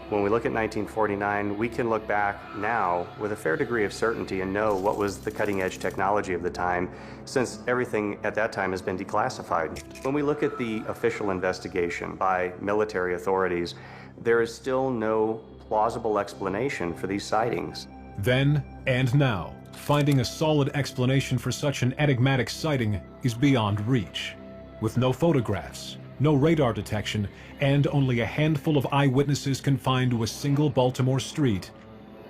When we look at 1949, we can look back now with a fair degree of certainty and know what was the cutting-edge technology of the time, since everything at that time has been declassified. When we look at the official investigation by military authorities, there is still no plausible explanation for these sightings. Then and now, finding a solid explanation for such an enigmatic sighting is beyond reach. With no photographs, no radar detection, and only a handful of eyewitnesses confined to a single Baltimore street,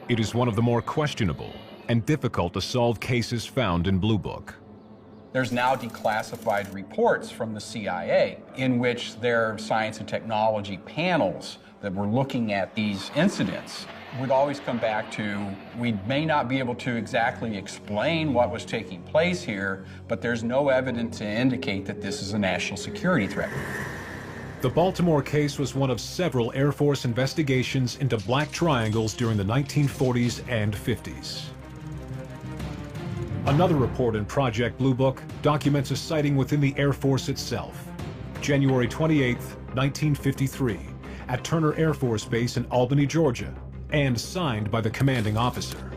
it is one of the more questionable and difficult to solve cases found in Blue Book. There's now declassified reports from the CIA in which their science and technology panels that were looking at these incidents would always come back to, we may not be able to exactly explain what was taking place here, but there's no evidence to indicate that this is a national security threat. The Baltimore case was one of several Air Force investigations into black triangles during the 1940s and 50s. Another report in Project Blue Book documents a sighting within the Air Force itself. January 28, 1953, at Turner Air Force Base in Albany, Georgia, and signed by the commanding officer.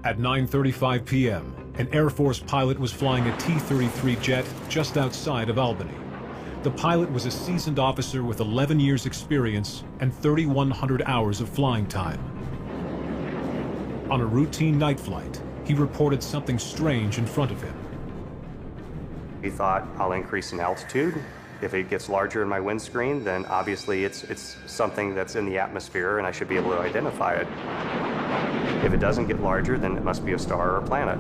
At 9:35 p.m., an Air Force pilot was flying a T-33 jet just outside of Albany. The pilot was a seasoned officer with 11 years experience and 3,100 hours of flying time. On a routine night flight, he reported something strange in front of him. He thought, I'll increase in altitude. If it gets larger in my windscreen, then obviously it's something that's in the atmosphere and I should be able to identify it. If it doesn't get larger, then it must be a star or a planet.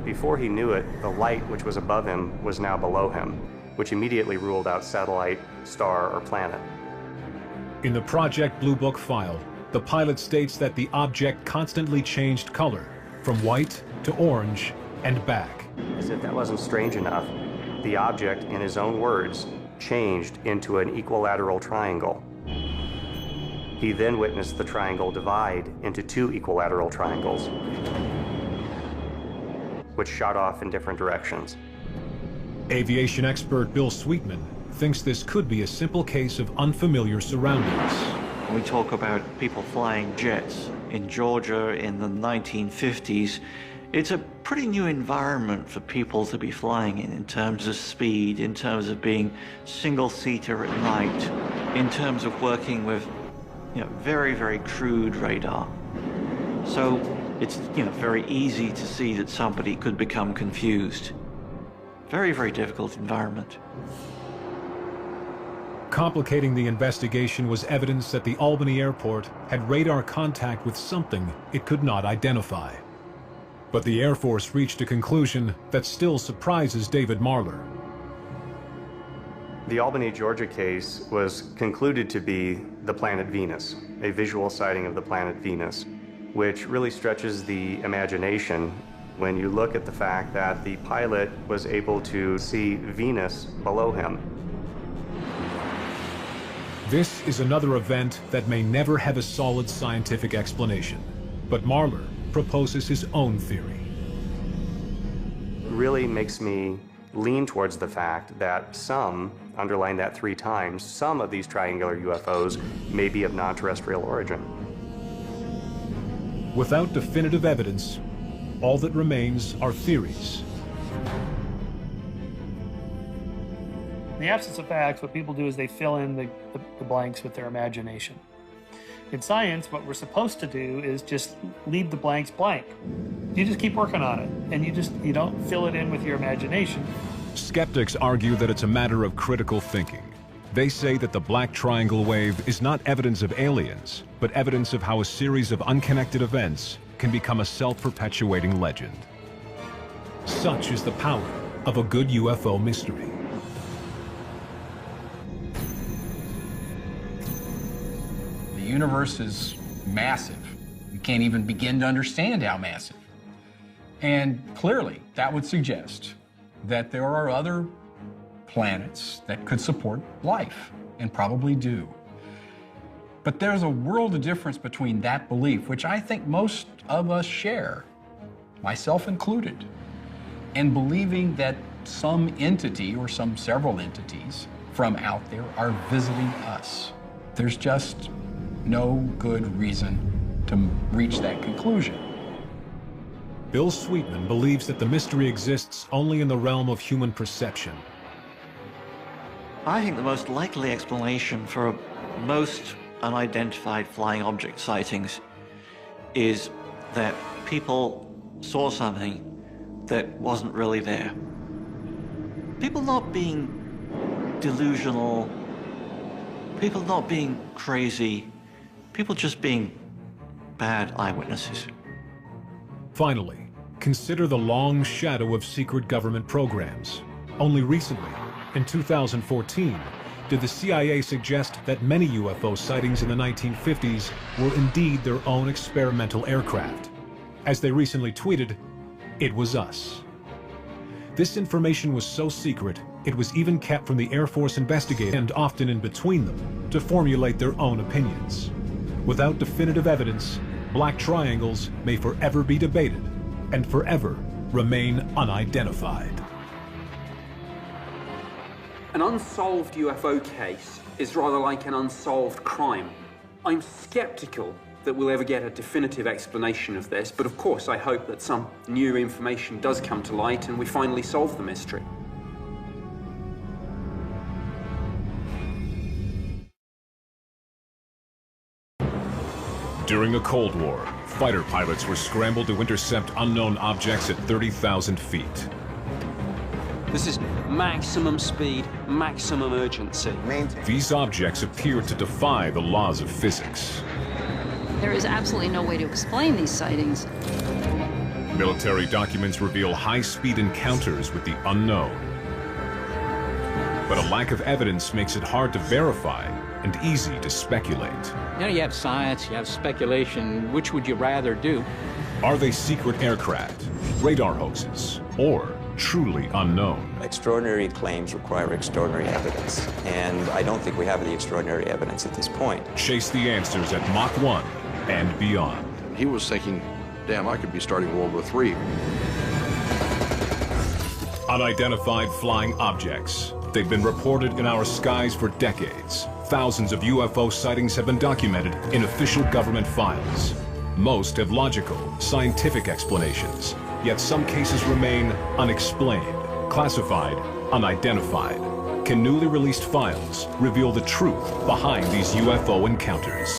Before he knew it, the light which was above him was now below him, which immediately ruled out satellite, star, or planet. In the Project Blue Book file, the pilot states that the object constantly changed color, from white to orange and back. As if that wasn't strange enough, the object, in his own words, changed into an equilateral triangle. He then witnessed the triangle divide into 2 equilateral triangles, which shot off in different directions. Aviation expert Bill Sweetman thinks this could be a simple case of unfamiliar surroundings. We talk about people flying jets in Georgia in the 1950s. It's a pretty new environment for people to be flying in terms of speed, in terms of being single-seater at night, in terms of working with, very, very crude radar. So it's, very easy to see that somebody could become confused. Very, very difficult environment. Complicating the investigation was evidence that the Albany airport had radar contact with something it could not identify. But the Air Force reached a conclusion that still surprises David Marler. The Albany, Georgia case was concluded to be the planet Venus, a visual sighting of the planet Venus, which really stretches the imagination when you look at the fact that the pilot was able to see Venus below him. This is another event that may never have a solid scientific explanation, but Marler proposes his own theory. It really makes me lean towards the fact that some, underline that 3 times, some of these triangular UFOs may be of non-terrestrial origin. Without definitive evidence, all that remains are theories. In the absence of facts, what people do is they fill in the blanks with their imagination. In science, what we're supposed to do is just leave the blanks blank. You just keep working on it, and you don't fill it in with your imagination. Skeptics argue that it's a matter of critical thinking. They say that the black triangle wave is not evidence of aliens, but evidence of how a series of unconnected events can become a self-perpetuating legend. Such is the power of a good UFO mystery. The universe is massive. You can't even begin to understand how massive. And clearly, that would suggest that there are other planets that could support life, and probably do. But there's a world of difference between that belief, which I think most of us share, myself included, and believing that some entity or some several entities from out there are visiting us. There's just no good reason to reach that conclusion. Bill Sweetman believes that the mystery exists only in the realm of human perception. I think the most likely explanation for most unidentified flying object sightings is that people saw something that wasn't really there. People not being delusional, people not being crazy, people just being bad eyewitnesses. Finally, consider the long shadow of secret government programs. Only recently, in 2014, did the CIA suggest that many UFO sightings in the 1950s were indeed their own experimental aircraft. As they recently tweeted, "It was us." This information was so secret, it was even kept from the Air Force investigators and often in between them to formulate their own opinions. Without definitive evidence, black triangles may forever be debated and forever remain unidentified. An unsolved UFO case is rather like an unsolved crime. I'm skeptical that we'll ever get a definitive explanation of this, but of course I hope that some new information does come to light and we finally solve the mystery. During the Cold War, fighter pilots were scrambled to intercept unknown objects at 30,000 feet. This is maximum speed, maximum urgency. These objects appeared to defy the laws of physics. There is absolutely no way to explain these sightings. Military documents reveal high-speed encounters with the unknown. But a lack of evidence makes it hard to verify and easy to speculate. You know, you have science, you have speculation. Which would you rather do? Are they secret aircraft, radar hoaxes, or truly unknown? Extraordinary claims require extraordinary evidence, and I don't think we have the extraordinary evidence at this point. Chase the answers at Mach 1 and beyond. He was thinking, damn, I could be starting World War III. Unidentified flying objects. They've been reported in our skies for decades. Thousands of UFO sightings have been documented in official government files. Most have logical, scientific explanations, yet some cases remain unexplained, classified, unidentified. Can newly released files reveal the truth behind these UFO encounters?